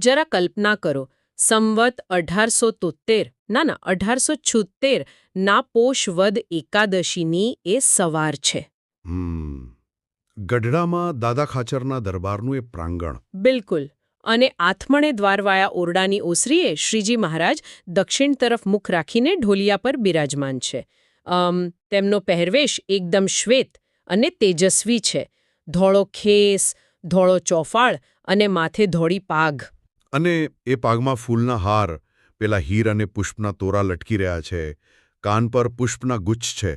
જરા કલ્પના કરો, સંવત 1873 ના 1876 ના પોષ વદ એકાદશીની એ સવાર છે. ગઢડામાં દાદા ખાચરના દરબારનું એ પ્રાંગણ. બિલકુલ. અને આથમણે દ્વારવાળા ઓરડાની ઓસરીએ શ્રીજી મહારાજ દક્ષિણ તરફ મુખ રાખીને ઢોલિયા પર બિરાજમાન છે. તેમનો પહેરવેશ એકદમ શ્વેત અને તેજસ્વી છે. ધોળો ખેસ, ધોળો ચોફાળ અને માથે ધોળી પાઘ. અને એ પાગમાં ફૂલના હાર, પેલા હીર અને પુષ્પના તોરા લટકી રહ્યા છે, કાન પર પુષ્પના ગુચ્છ છે.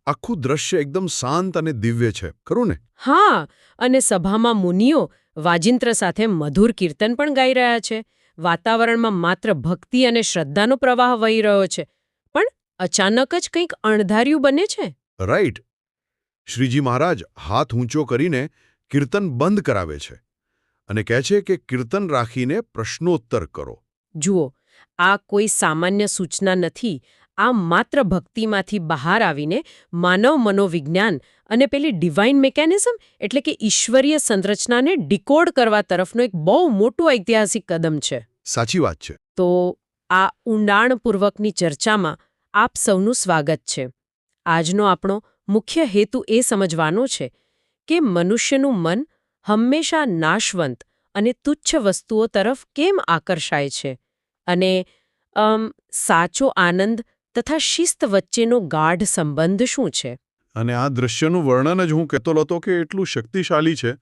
આખું દ્રશ્ય એકદમ શાંત અને દિવ્ય છે, ખરું ને? હા, અને સભામાં મુનિઓ વાજિંત્ર સાથે મધુર કીર્તન પણ ગાઈ રહ્યા છે. વાતાવરણમાં માત્ર ભક્તિ અને શ્રદ્ધાનો પ્રવાહ વહી રહ્યો છે. પણ અચાનક જ કંઈક અણધાર્યું બને છે. રાઈટ. શ્રીજી મહારાજ હાથ ઊંચો કરીને કીર્તન બંધ કરાવે છે અને કહે છે કે કીર્તન રાખીને પ્રશ્નોત્તર કરો. જુઓ, આ કોઈ સામાન્ય સૂચના નથી. આ માત્ર ભક્તિમાંથી બહાર આવીને માનવ મનોવિજ્ઞાન અને પેલી ડિવાઇન મિકેનિઝમ એટલે કે ઈશ્વરીય સંરચનાને ડીકોડ કરવા તરફનો એક બહુ મોટું ઐતિહાસિક કદમ છે. સાચી વાત છે. તો આ ઊંડાણપૂર્વકની ચર્ચામાં આપ સૌનું સ્વાગત છે. આજનો આપણો મુખ્ય હેતુ એ સમજવાનો છે કે મનુષ્યનું મન હંમેશા નાશવંત અને તુચ્છ વસ્તુઓ તરફ કેમ આકર્ષાય છે અને સાચો આનંદ તથા શિસ્ત વચ્ચેનો ગાઢ સંબંધ શું છે. અને આ દૃશ્યનું વર્ણન જ હું કહેતો હતો કે એટલું શક્તિશાળી છે,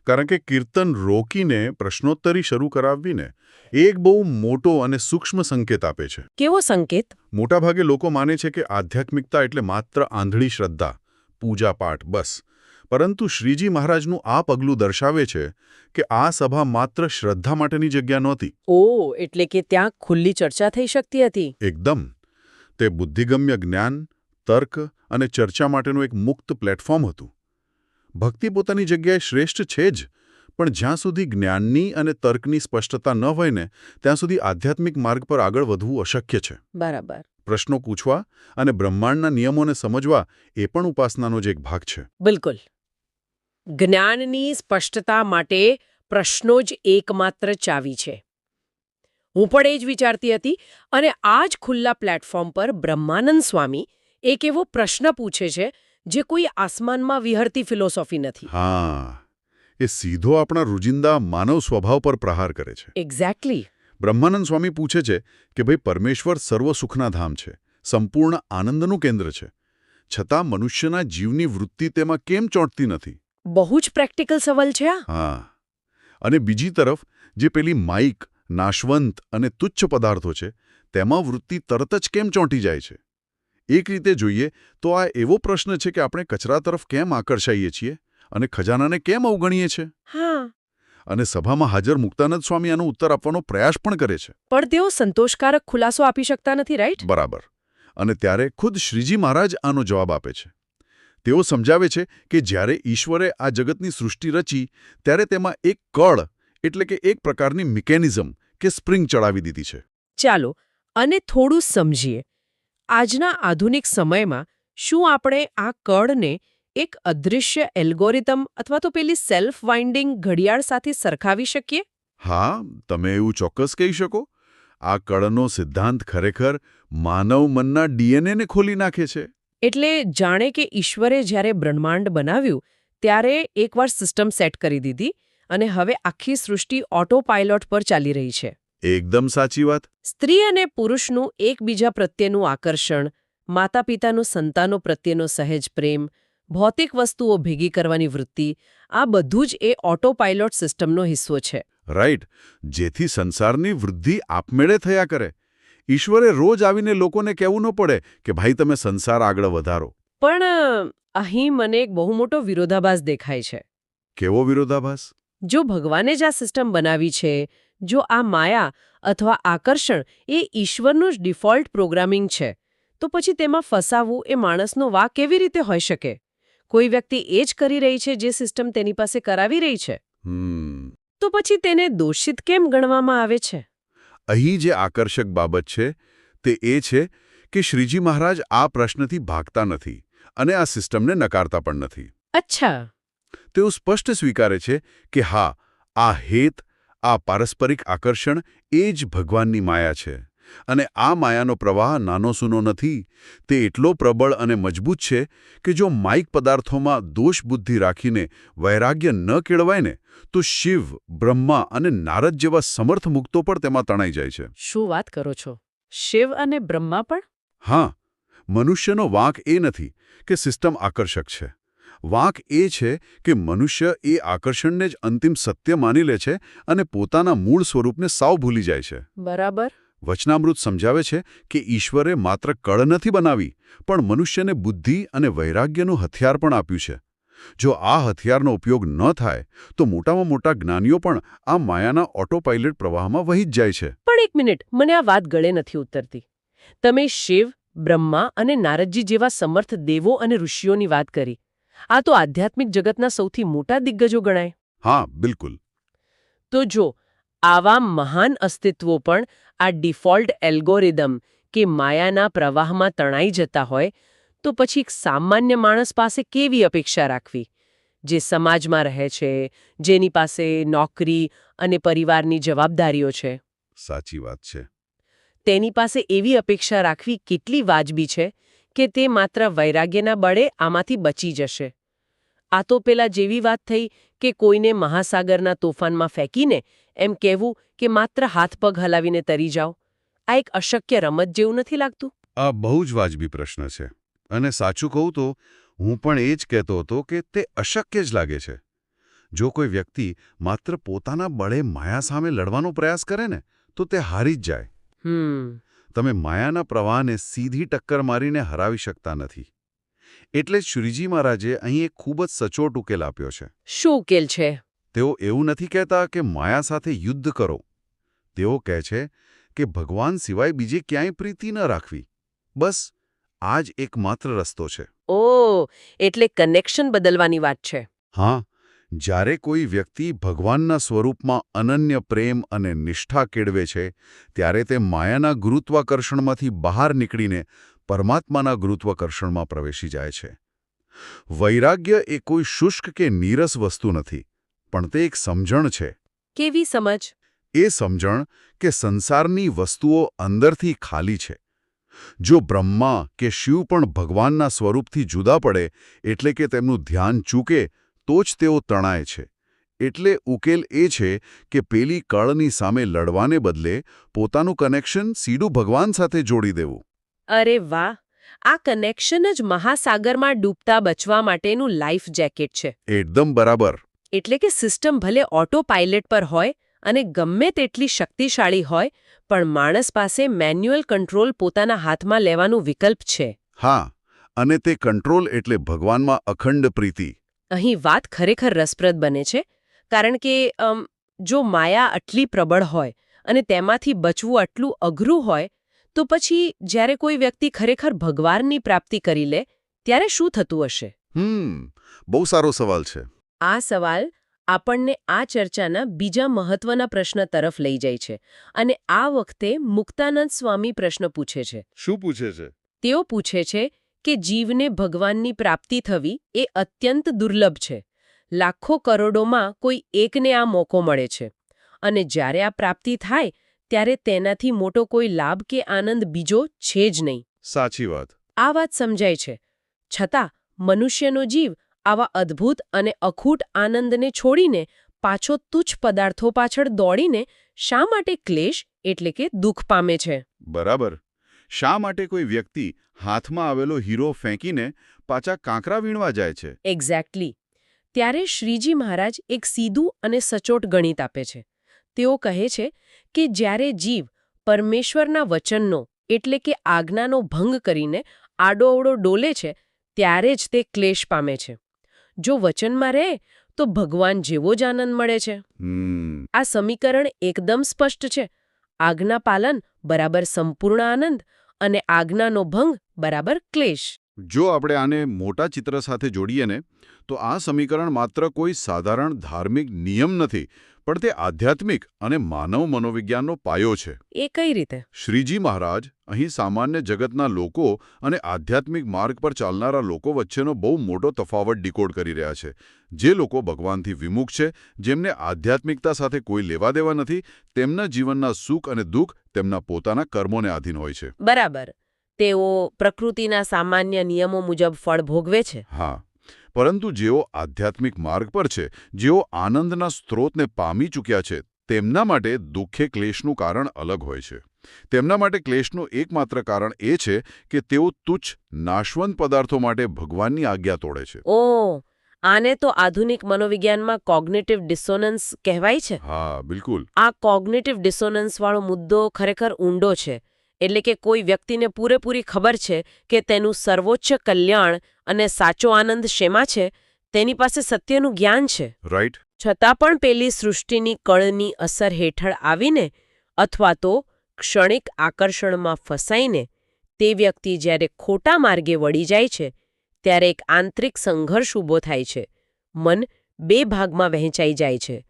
કારણ કે કીર્તન રોકીને પ્રશ્નોત્તરી શરૂ કરાવવીને એક બહુ મોટો અને સૂક્ષ્મ સંકેત આપે છે. કેવો સંકેત? મોટાભાગે લોકો માને છે કે આધ્યાત્મિકતા એટલે માત્ર આંધળી શ્રદ્ધા, પૂજાપાઠ, બસ. પરંતુ શ્રીજી મહારાજનું આ પગલું દર્શાવે છે કે આ સભા માત્ર શ્રદ્ધા માટેની જગ્યા નહોતી. એટલે કે ત્યાં ખુલ્લી ચર્ચા થઈ શકતી હતી. એકદમ. તે બુદ્ધિગમ્ય જ્ઞાન, તર્ક અને ચર્ચા માટેનું એક મુક્ત પ્લેટફોર્મ હતું. ભક્તિ પોતાની જગ્યાએ શ્રેષ્ઠ છે જ, પણ જ્યાં સુધી જ્ઞાનની અને તર્કની સ્પષ્ટતા ન હોય ને ત્યાં સુધી આધ્યાત્મિક માર્ગ પર આગળ વધવું અશક્ય છે. બરાબર. પ્રશ્નો પૂછવા અને બ્રહ્માંડના નિયમોને સમજવા એ પણ ઉપાસનાનો જ એક ભાગ છે. બિલકુલ. જ્ઞાનની સ્પષ્ટતા માટે પ્રશ્નો જ એકમાત્ર ચાવી છે. હું પણ એ જ વિચારતી હતી, અને આ જ ખુલ્લા પ્લેટફોર્મ પર બ્રહ્માનંદ સ્વામી એક એવો પ્રશ્ન પૂછે છે જે કોઈ આસમાનમાં વિહરતી ફિલોસોફી નથી. હા, એ સીધો આપણા રોજિંદા માનવ સ્વભાવ પર પ્રહાર કરે છે. એક્ઝેક્ટલી. બ્રહ્માનંદ સ્વામી પૂછે છે કે ભાઈ, પરમેશ્વર સર્વ સુખના ધામ છે, સંપૂર્ણ આનંદનું કેન્દ્ર છે, છતાં મનુષ્યના જીવની વૃત્તિ તેમાં કેમ ચોંટતી નથી? બહુ જ પ્રેક્ટિકલ સવાલ છે આ. હા. અને બીજી તરફ જે પેલી માઇક, નાશવંત અને તુચ્છ પદાર્થો છે તેમાં વૃત્તિ તરત જ કેમ ચોંટી જાય છે? એક રીતે જોઈએ તો આ એવો પ્રશ્ન છે કે આપણે કચરા તરફ કેમ આકર્ષાઈએ છીએ અને ખજાનાને કેમ અવગણીએ છીએ? હા. અને સભામાં હાજર મુક્તાનંદ સ્વામી આનો ઉત્તર આપવાનો પ્રયાસ પણ કરે છે. પણ તેઓ સંતોષકારક ખુલાસો આપી શકતા નથી, રાઈટ? બરાબર. અને ત્યારે ખુદ શ્રીજી મહારાજ આનો જવાબ આપે છે. તેઓ સમજાવે છે કે જ્યારે ઈશ્વરે આ જગતની સૃષ્ટિ રચી ત્યારે તેમાં એક કળ એટલે કે એક પ્રકારની મિકેનિઝમ કે સ્પ્રિંગ ચડાવી દીધી છે. ચાલો અને થોડું સમજીએ. આજના આધુનિક સમયમાં શું આપણે આ કળને એક અદૃશ્ય એલ્ગોરિધમ અથવા તો પેલી સેલ્ફ વાઇન્ડિંગ ઘડિયાળ સાથે સરખાવી શકીએ? હા, તમે એવું ચોક્કસ કહી શકો. આ કળનો સિદ્ધાંત ખરેખર માનવ મનના ડીએનએને ખોલી નાખે છે. એટલે જાણે કે ઈશ્વરે જ્યારે બ્રહ્માંડ બનાવ્યું ત્યારે એકવાર સિસ્ટમ સેટ કરી દીધી અને હવે આખી સૃષ્ટિ ઓટો પાયલોટ પર ચાલી રહી છે. એકદમ સાચી વાત. સ્ત્રી અને પુરુષનું એકબીજા પ્રત્યેનું આકર્ષણ, માતા પિતાનું સંતાનો પ્રત્યેનો સહેજ પ્રેમ, ભૌતિક વસ્તુઓ ભેગી કરવાની વૃત્તિ, આ બધું જ એ ઓટો પાયલોટ સિસ્ટમનો હિસ્સો છે. રાઈટ. જેથી સંસારની વૃદ્ધિ આપમેળે થયા કરે. ઈશ્વરે રોજ આવીને લોકોને કહેવું ન પડે કે ભાઈ તમે સંસાર આગળ વધારો. પણ અહીં મને એક બહુ મોટો વિરોધાભાસ દેખાય છે. કેવો વિરોધાભાસ? જો ભગવાને જ આ સિસ્ટમ બનાવી છે, જો આ માયા અથવા આકર્ષણ એ ઈશ્વરનું જ ડિફોલ્ટ પ્રોગ્રામિંગ છે, તો પછી તેમાં ફસાવવું એ માણસનો વાંક કેવી રીતે હોઈ શકે? કોઈ વ્યક્તિ એ જ કરી રહી છે જે સિસ્ટમ તેની પાસે કરાવી રહી છે. તો પછી તેને દોષિત કેમ ગણવામાં આવે છે? અહીં જે આકર્ષક બાબત છે તે એ છે કે શ્રીજી મહારાજ આ પ્રશ્નથી ભાગતા નથી અને આ સિસ્ટમને નકારતા પણ નથી. અચ્છા. તેઓ સ્પષ્ટ સ્વીકારે છે કે હા, આ હેત, આ પારસ્પરિક આકર્ષણ એ જ ભગવાનની માયા છે. અને આ માયાનો પ્રવાહ નાનો સૂનો નથી. તે એટલો પ્રબળ અને મજબૂત છે કે જો માયિક પદાર્થોમાં દોષ બુદ્ધિ રાખીને વૈરાગ્ય ન કેળવાય ને તો શિવ, બ્રહ્મા અને નારદ જેવા સમર્થ મુક્તો પણ તેમાં તણાઈ જાય છે. શું વાત કરો છો? શિવ અને બ્રહ્મા પણ? હા, મનુષ્યનો વાંક એ નથી કે સિસ્ટમ આકર્ષક છે. વાંક એ છે કે મનુષ્ય એ આકર્ષણને જ અંતિમ સત્ય માની લે છે અને પોતાના મૂળ સ્વરૂપને સાવ ભૂલી જાય છે. બરાબર. વચનામૃત સમજાવે છે કે ઈશ્વરે માત્ર કળ નથી બનાવી, પણ મનુષ્યને બુદ્ધિ અને વૈરાગ્યનું હથિયાર પણ આપ્યું છે. જો આ હથિયારનો ઉપયોગ ન થાય તો મોટામાં મોટા જ્ઞાનીઓ પણ આ માયાના ઓટોપાઇલટ પ્રવાહમાં વહી જ જાય છે. પણ એક મિનિટ, મને આ વાત ગળે નથી ઉતરતી. તમે શિવ, બ્રહ્મા અને નારદજી જેવા સમર્થ દેવો અને ઋષિઓની વાત કરી. આ તો આધ્યાત્મિક જગતના સૌથી મોટા દિગ્ગજો ગણાય. હા, બિલકુલ. તો જો આવા મહાન અસ્તિત્વો પણ આ ડિફોલ્ટ એલ્ગોરિધમ કે માયાના પ્રવાહમાં તણાઈ જતા હોય તો પછી એક સામાન્ય માણસ પાસે કેવી અપેક્ષા રાખવી, જે સમાજમાં રહે છે, જેની પાસે નોકરી અને પરિવારની જવાબદારીઓ છે? સાચી વાત છે. તેની પાસે એવી અપેક્ષા રાખવી કેટલી વાજબી છે કે તે માત્ર વૈરાગ્યના બળે આમાંથી બચી જશે? આ તો પેલા જેવી વાત થઈ કે કોઈને મહાસાગરના તોફાનમાં ફેંકીને એમ કહેવું કે માત્ર હાથ પગ હલાવીને તરી જાઓ. આ એક અશક્ય રમત જેવું નથી લાગતું? આ બહુ જ વાજબી પ્રશ્ન છે. અને સાચું કહું તો હું પણ એ જ કહેતો હતો કે તે અશક્ય જ લાગે છે. જો કોઈ વ્યક્તિ માત્ર પોતાના બળે માયા સામે લડવાનો પ્રયાસ કરે ને તો તે હારી જ જાય. તમે માયાના પ્રવાહને સીધી ટક્કર મારીને હરાવી શકતા નથી. એટલે જ શ્રીજી મહારાજે અહીં એક ખૂબ જ સચોટ ઉકેલ આપ્યો છે. શું ઉકેલ છે? તેઓ એવું નથી કહેતા કે માયા સાથે યુદ્ધ કરો. તેઓ કહે છે કે ભગવાન સિવાય બીજે ક્યાંય પ્રીતિ ન રાખવી. બસ આ જ એકમાત્ર રસ્તો છે. ઓહ, એટલે કનેક્શન બદલવાની વાત છે. હા, જ્યારે કોઈ વ્યક્તિ ભગવાનના સ્વરૂપમાં અનન્ય પ્રેમ અને નિષ્ઠા કેળવે છે ત્યારે તે માયાના ગુરુત્વાકર્ષણમાંથી બહાર નીકળીને પરમાત્માના ગુરુત્વાકર્ષણમાં પ્રવેશી જાય છે. વૈરાગ્ય એ કોઈ શુષ્ક કે નીરસ વસ્તુ નથી, પણ તે એક સમજણ છે. કેવી સમજ? એ સમજણ કે સંસારની વસ્તુઓ અંદરથી ખાલી છે. જો બ્રહ્મા કે શિવ પણ ભગવાનના સ્વરૂપથી જુદા પડે એટલે કે તેમનું ધ્યાન ચૂકે તો જ તેઓ તણાય છે. એટલે ઉકેલ એ છે કે પેલી કળની સામે લડવાને બદલે પોતાનું કનેક્શન સીધું ભગવાન સાથે જોડી દેવું. અરે વાહ! આ કનેક્શન જ મહાસાગરમાં ડૂબતા બચવા માટેનું લાઈફ જેકેટ છે. એકદમ બરાબર. એટલે કે સિસ્ટમ ભલે ઓટો પાયલટ પર હોય અને ગમે તેટલી શક્તિશાળી હોય, પણ માણસ પાસે મેન્યુઅલ કંટ્રોલ પોતાના હાથમાં લેવાનું વિકલ્પ છે. હા, અને તે કંટ્રોલ એટલે ભગવાનમાં અખંડ પ્રીતિ. અહીં વાત ખરેખર રસપ્રદ બને છે, કારણ કે જો માયા આટલી પ્રબળ હોય અને તેમાંથી બચવું આટલું અઘરું હોય, તો પછી જ્યારે કોઈ વ્યક્તિ ખરેખર ભગવાનની પ્રાપ્તિ કરી લે ત્યારે શું થતું હશે? બહુ સારો સવાલ છે. આ સવાલ આપણને આ ચર્ચાના બીજા મહત્વના પ્રશ્ન તરફ લઈ જાય છે. અને આ વખતે મુક્તાનંદ સ્વામી પ્રશ્ન પૂછે છે. શું પૂછે છે? તેઓ પૂછે છે કે જીવને ભગવાનની પ્રાપ્તિ થવી એ અત્યંત દુર્લભ છે. લાખો કરોડોમાં કોઈ એકને આ મોકો મળે છે. અને જ્યારે આ પ્રાપ્તિ થાય ત્યારે તેનાથી મોટો કોઈ લાભ કે આનંદ બીજો છે જ નહીં. સાચી વાત. આ વાત સમજાય છે. છતાં મનુષ્યનો જીવ આવા અદ્ભુત અને અખૂટ આનંદને છોડીને પાછો તુચ્છ પદાર્થો પાછળ દોડીને શા માટે ક્લેશ એટલે કે દુઃખ પામે છે? બરાબર. શા માટે કોઈ વ્યક્તિ હાથમાં આવેલો હીરો ફેંકીને પાછા કાંકરા વીણવા જાય છે? એક્ઝેક્ટલી. ત્યારે શ્રીજી મહારાજ એક સીધું અને સચોટ ગણિત આપે છે. તેઓ કહે છે કે જ્યારે જીવ પરમેશ્વરના વચનનો એટલે કે આજ્ઞાનો ભંગ કરીને આડોઅવળો ડોલે છે ત્યારે જ તે ક્લેશ પામે છે. જો વચનમાં રહે તો ભગવાન જેવો જ આનંદ મળે છે. આ સમીકરણ એકદમ સ્પષ્ટ છે. આજ્ઞા પાલન બરાબર સંપૂર્ણ આનંદ અને આજ્ઞાનો ભંગ બરાબર ક્લેશ. જો આપણે આને મોટા ચિત્ર સાથે જોડીએ ને તો આ સમીકરણ માત્ર કોઈ સાધારણ ધાર્મિક નિયમ નથી, પણ તે આધ્યાત્મિક અને માનવ મનોવિજ્ઞાનનો પાયો છે. એ કઈ રીતે? શ્રીજી મહારાજ અહીં સામાન્ય જગતના લોકો અને આધ્યાત્મિક માર્ગ પર ચાલનારા લોકો વચ્ચેનો બહુ મોટો તફાવત ડીકોડ કરી રહ્યા છે. જે લોકો ભગવાનથી વિમુખ છે, જેમને આધ્યાત્મિકતા સાથે કોઈ લેવાદેવા નથી, તેમના જીવનના સુખ અને દુઃખ તેમના પોતાના કર્મોને આધીન હોય છે. બરાબર. તેઓ પ્રકૃતિના સામાન્ય નિયમો મુજબ ફળ ભોગવે છે. હા, પરંતુ જેઓ આધ્યાત્મિક માર્ગ પર છે, જેઓ આનંદના સ્ત્રોતને પામી ચૂક્યા છે, તેમના માટે દુઃખે ક્લેશનું કારણ અલગ હોય છે. તેમના માટે ક્લેશનું એકમાત્ર કારણ એ છે કે તેઓ તુચ્છ, નાશવંત પદાર્થો માટે ભગવાનની આજ્ઞા તોડે છે. ઓહ, આને તો આધુનિક મનોવિજ્ઞાનમાં કોગ્નિટિવ ડિસોનન્સ કહેવાય છે. હા, બિલકુલ. આ કોગ્નિટિવ ડિસોનન્સવાળો મુદ્દો ખરેખર ઊંડો છે. એટલે કે કોઈ વ્યક્તિને પૂરેપૂરી ખબર છે કે તેનું સર્વોચ્ચ કલ્યાણ અને સાચો આનંદ શેમાં છે, તેની પાસે સત્યનું જ્ઞાન છે. રાઈટ. છતાં પણ પેલી સૃષ્ટિની કળની અસર હેઠળ આવીને અથવા તો ક્ષણિક આકર્ષણમાં ફસાઈને તે વ્યક્તિ જ્યારે ખોટા માર્ગે વળી જાય છે, ત્યારે એક આંતરિક સંઘર્ષ ઊભો થાય છે. મન બે ભાગમાં વહેંચાઈ જાય છે.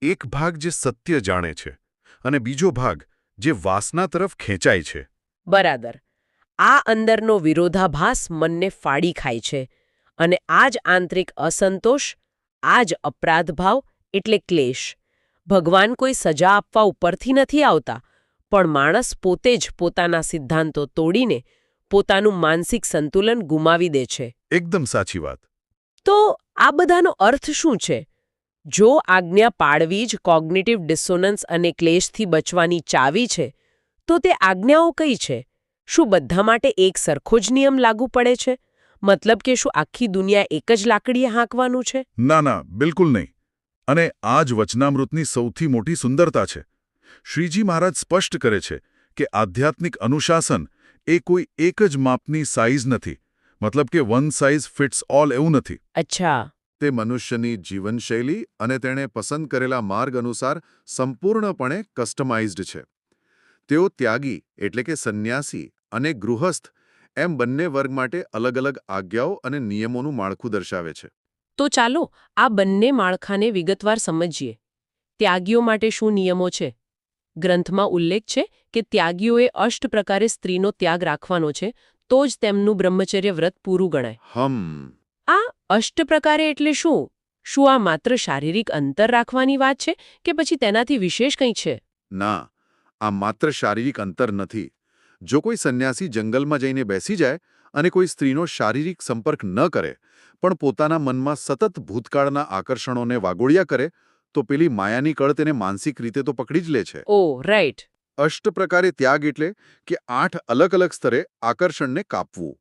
એક ભાગ જે સત્ય જાણે છે અને બીજો ભાગ જે વાસના તરફ ખેંચાય છે. બરાબર. આ અંદરનો વિરોધાભાસ મનને ફાડી ખાય છે અને આ જ આંતરિક અસંતોષ, આ જ અપરાધભાવ એટલે ક્લેશ. ભગવાન કોઈ સજા આપવા ઉપરથી નથી આવતા, પણ માણસ પોતે જ પોતાના સિદ્ધાંતો તોડીને પોતાનું માનસિક સંતુલન ગુમાવી દે છે. એકદમ સાચી વાત. તો આ બધાનો અર્થ શું છે? જો આજ્ઞા પાળવી જ કોગ્નિટિવ ડિસોનન્સ અને ક્લેશથી બચવાની ચાવી છે, તો તે આજ્ઞાઓ કઈ છે? શું બધા માટે એક સરખો જ નિયમ લાગુ પડે છે? મતલબ કે શું આખી દુનિયા એક જ લાકડીએ હાંકવાનું છે? ના ના, બિલકુલ નહીં. અને આ જ વચનામૃતની સૌથી મોટી સુંદરતા છે. શ્રીજી મહારાજ સ્પષ્ટ કરે છે કે આધ્યાત્મિક અનુશાસન એ કોઈ એક જ માપની સાઇઝ નથી. મતલબ કે વન સાઇઝ ફિટ્સ ઓલ એવું નથી. અચ્છા. તે મનુષ્યની જીવનશૈલી અને તેણે પસંદ કરેલા માર્ગ અનુસાર સંપૂર્ણપણે કસ્ટમાઇઝ્ડ છે. તેઓ ત્યાગી એટલે કે સંન્યાસી અને ગૃહસ્થ એમ બંને વર્ગ માટે અલગ અલગ આજ્ઞાઓ અને નિયમોનું માળખું દર્શાવે છે. તો ચાલો આ બંને માળખાને વિગતવાર સમજીએ. ત્યાગીઓ માટે શું નિયમો છે? ગ્રંથમાં ઉલ્લેખ છે કે ત્યાગીઓએ અષ્ટ પ્રકારે સ્ત્રીનો ત્યાગ રાખવાનો છે, તો જ તેમનું બ્રહ્મચર્ય વ્રત પૂરું ગણાય. આ અષ્ટ પ્રકારે એટલે શું? શું આ માત્ર શારીરિક અંતર રાખવાની વાત છે કે પછી તેનાથી વિશેષ કંઈ છે? ના, આ માત્ર શારીરિક અંતર નથી. જો કોઈ સંન્યાસી જંગલમાં જઈને બેસી જાય અને કોઈ સ્ત્રીનો શારીરિક સંપર્ક ન કરે, પણ પોતાના મનમાં સતત ભૂતકાળના આકર્ષણોને વાગોળ્યા કરે, તો પેલી માયાની કળ તેને માનસિક રીતે તો પકડી જ લે છે. ઓહ, રાઈટ. અષ્ટ પ્રકારે ત્યાગ એટલે કે 8 અલગ અલગ સ્તરે આકર્ષણને કાપવું.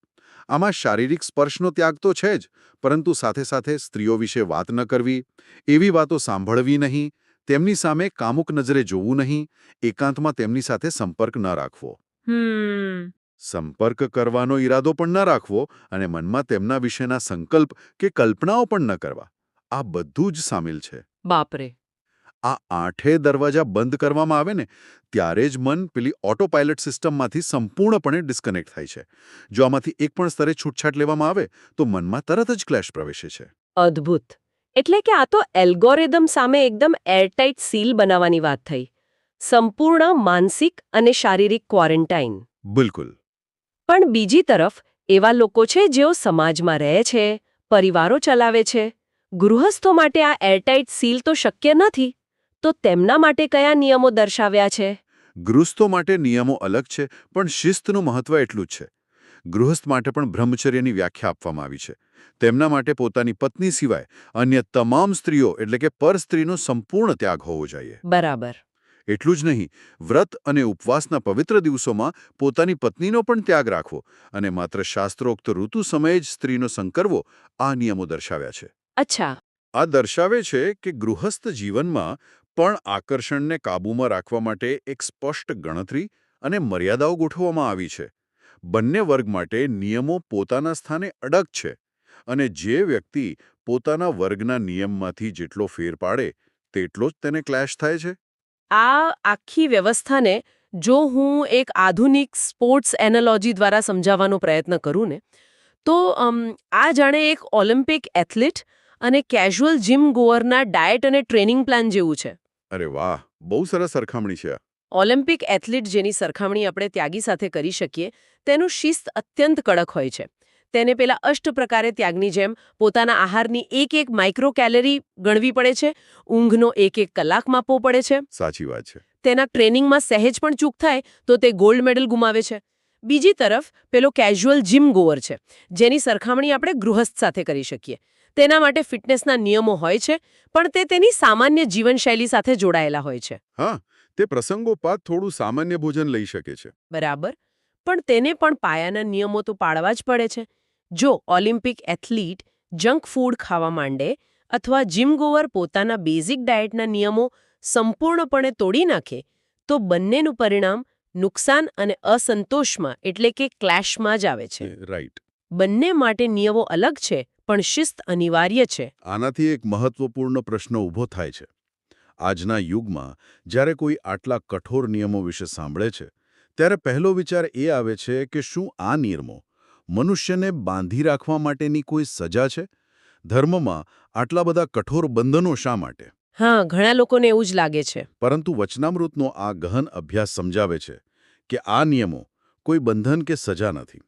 આમાં શારીરિક સ્પર્શનો ત્યાગ તો છે જ, પરંતુ સાથે સાથે સ્ત્રીઓ વિશે વાત ન કરવી, એવી વાતો સાંભળવી નહીં, તેમની સામે કામુક નજરે જોવું નહીં, એકાંતમાં તેમની સાથે સંપર્ક ન રાખવો. સંપર્ક કરવાનો ઈરાદો પણ ન રાખવો અને મનમાં તેમના વિશેના સંકલ્પ કે કલ્પનાઓ પણ ન કરવા. આ બધું જ સામેલ છે. બાપરે. આ 8 દરવાજા બંધ કરવામાં આવે ને ત્યારે જ મન પેલી ઓટો પાયલટ સિસ્ટમમાંથી સંપૂર્ણપણે ડિસ્કનેક્ટ થાય છે. જો આમાંથી એક પણ સ્તરે છૂટછાટ લેવામાં આવે તો મનમાં તરત જ ક્લેશ પ્રવેશે છે. અદ્ભુત. એટલે કે આ તો એલ્ગોરિધમ સામે એકદમ એરટાઇટ સીલ બનાવવાની વાત થઈ. સંપૂર્ણ માનસિક અને શારીરિક ક્વોરન્ટાઇન. બિલકુલ. પણ બીજી તરફ એવા લોકો છે જેઓ સમાજમાં રહે છે, પરિવારો ચલાવે છે. ગૃહસ્થો માટે આ એરટાઇટ સીલ તો શક્ય નથી. તો તેમના માટે કયા નિયમો દર્શાવ્યા છે? ગૃહસ્થો માટે નિયમો અલગ છે, પણ શિસ્તનું મહત્વ એટલું જ છે. ગૃહસ્થ માટે પણ બ્રહ્મચર્યની વ્યાખ્યા આપવામાં આવી છે. તેમના માટે પોતાની પત્ની સિવાય અન્ય તમામ સ્ત્રીઓ એટલે કે પરસ્ત્રીનો સંપૂર્ણ ત્યાગ હોવો જોઈએ. બરાબર. એટલું જ નહીં, વ્રત અને ઉપવાસના પવિત્ર દિવસોમાં પોતાની પત્નીનો પણ ત્યાગ રાખવો અને માત્ર શાસ્ત્રોક્ત ઋતુ સમયે જ સ્ત્રીનો સંકરવો, આ નિયમો દર્શાવ્યા છે. અચ્છા. આ દર્શાવે છે કે ગૃહસ્થ જીવનમાં પણ આકર્ષણને કાબૂમાં રાખવા માટે એક સ્પષ્ટ ગણતરી અને મર્યાદાઓ ગોઠવવામાં આવી છે. બંને વર્ગ માટે નિયમો પોતાના સ્થાને અડગ છે અને જે વ્યક્તિ પોતાના વર્ગના નિયમમાંથી જેટલો ફેર પાડે તેટલો જ તેને ક્લેશ થાય છે. આ આખી વ્યવસ્થાને જો હું એક આધુનિક સ્પોર્ટ્સ એનાલોજી દ્વારા સમજાવવાનો પ્રયત્ન કરું ને, તો આ જાણે એક ઓલિમ્પિક એથ્લીટ અને કેઝ્યુઅલ જીમ ગોઅરના ડાયટ અને ટ્રેનિંગ પ્લાન જેવું છે. અરે વાહ, બહુ સરસ સરખામણી છે. ઓલિમ્પિક એથ્લીટ જેની સરખામણી આપણે ત્યાગી સાથે કરી શકીએ તેનું શિસ્ત અત્યંત કડક હોય છે. તેને પેલા અષ્ટ પ્રકારે ત્યાગની જેમ પોતાના આહારની એક માઇક્રો કેલરી ગણવી પડે છે, ઊંઘનો એક કલાક માપવો પડે છે. સાચી વાત છે. તેના ટ્રેનિંગમાં સહેજ પણ ચૂક થાય તો તે ગોલ્ડ મેડલ ગુમાવે છે. બીજી તરફ પેલો કેઝ્યુઅલ જીમ ગોઅર છે, જેની સરખામણી આપણે ગૃહસ્થ સાથે કરી શકીએ. તેના માટે ફિટનેસના નિયમો હોય છે, પણ તે તેની સામાન્ય જીવનશૈલી સાથે જોડાયેલા હોય છે. હા, તે પ્રસંગોપાત થોડું સામાન્ય ભોજન લઈ શકે છે. બરાબર, પણ તેને પણ પાયાના નિયમો તો પાળવા જ પડે છે. જો ઓલિમ્પિક એથ્લીટ જંક ફૂડ ખાવા માંડે અથવા જીમ ગોઅર પોતાના બેઝિક ડાયટના નિયમો સંપૂર્ણપણે તોડી નાખે તો બંનેનું પરિણામ નુકસાન અને અસંતોષમાં એટલે કે ક્લેશમાં જ આવે છે. રાઈટ. બંને માટે નિયમો અલગ છે, પણ શિસ્ત અનિવાર્ય છે. આનાથી એક મહત્વપૂર્ણ પ્રશ્ન ઊભો થાય છે. આજના યુગમાં જ્યારે કોઈ આટલા કઠોર નિયમો વિશે સાંભળે છે, ત્યારે પહેલો વિચાર એ આવે છે કે શું આ નિયમો મનુષ્યને બાંધી રાખવા માટેની કોઈ સજા છે? ધર્મમાં આટલા બધા કઠોર બંધનો શા માટે? હા, ઘણા લોકોને એવું જ લાગે છે. પરંતુ વચનામૃતનો આ ગહન અભ્યાસ સમજાવે છે કે આ નિયમો કોઈ બંધન કે સજા નથી.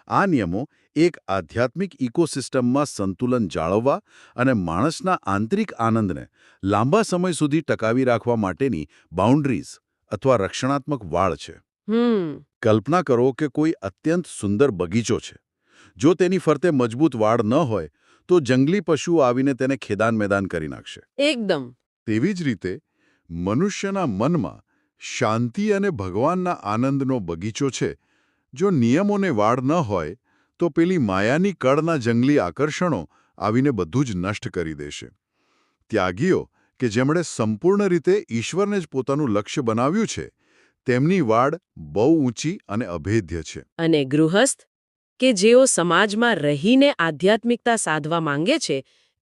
આ નિયમો એક આધ્યાત્મિક ઇકોસિસ્ટમમાં સંતુલન જાળવવા અને માણસના આંતરિક આનંદને લાંબા સમય સુધી ટકાવી રાખવા માટેની બાઉન્ડ્રીઝ અથવા રક્ષણાત્મક વાળ છે. કલ્પના કરો કે કોઈ અત્યંત સુંદર બગીચો છે. જો તેની ફરતે મજબૂત વાડ ન હોય તો જંગલી પશુઓ આવીને તેને ખેદાન-મેદાન કરી નાખશે. એકદમ. તેવી જ રીતે મનુષ્યના મનમાં શાંતિ અને ભગવાનના આનંદનો બગીચો છે. જો નિયમોને વાડ ન હોય તો પેલી માયાની કળના જંગલી આકર્ષણો આવીને બધું જ નષ્ટ કરી દેશે. ત્યાગીઓ કે જેમણે સંપૂર્ણ રીતે ઈશ્વરને જ પોતાનું લક્ષ્ય બનાવ્યું છે, તેમની વાડ બહુ ઊંચી અને અભેદ્ય છે. અને ગૃહસ્થ કે જેઓ સમાજમાં રહીને આધ્યાત્મિકતા સાધવા માંગે છે,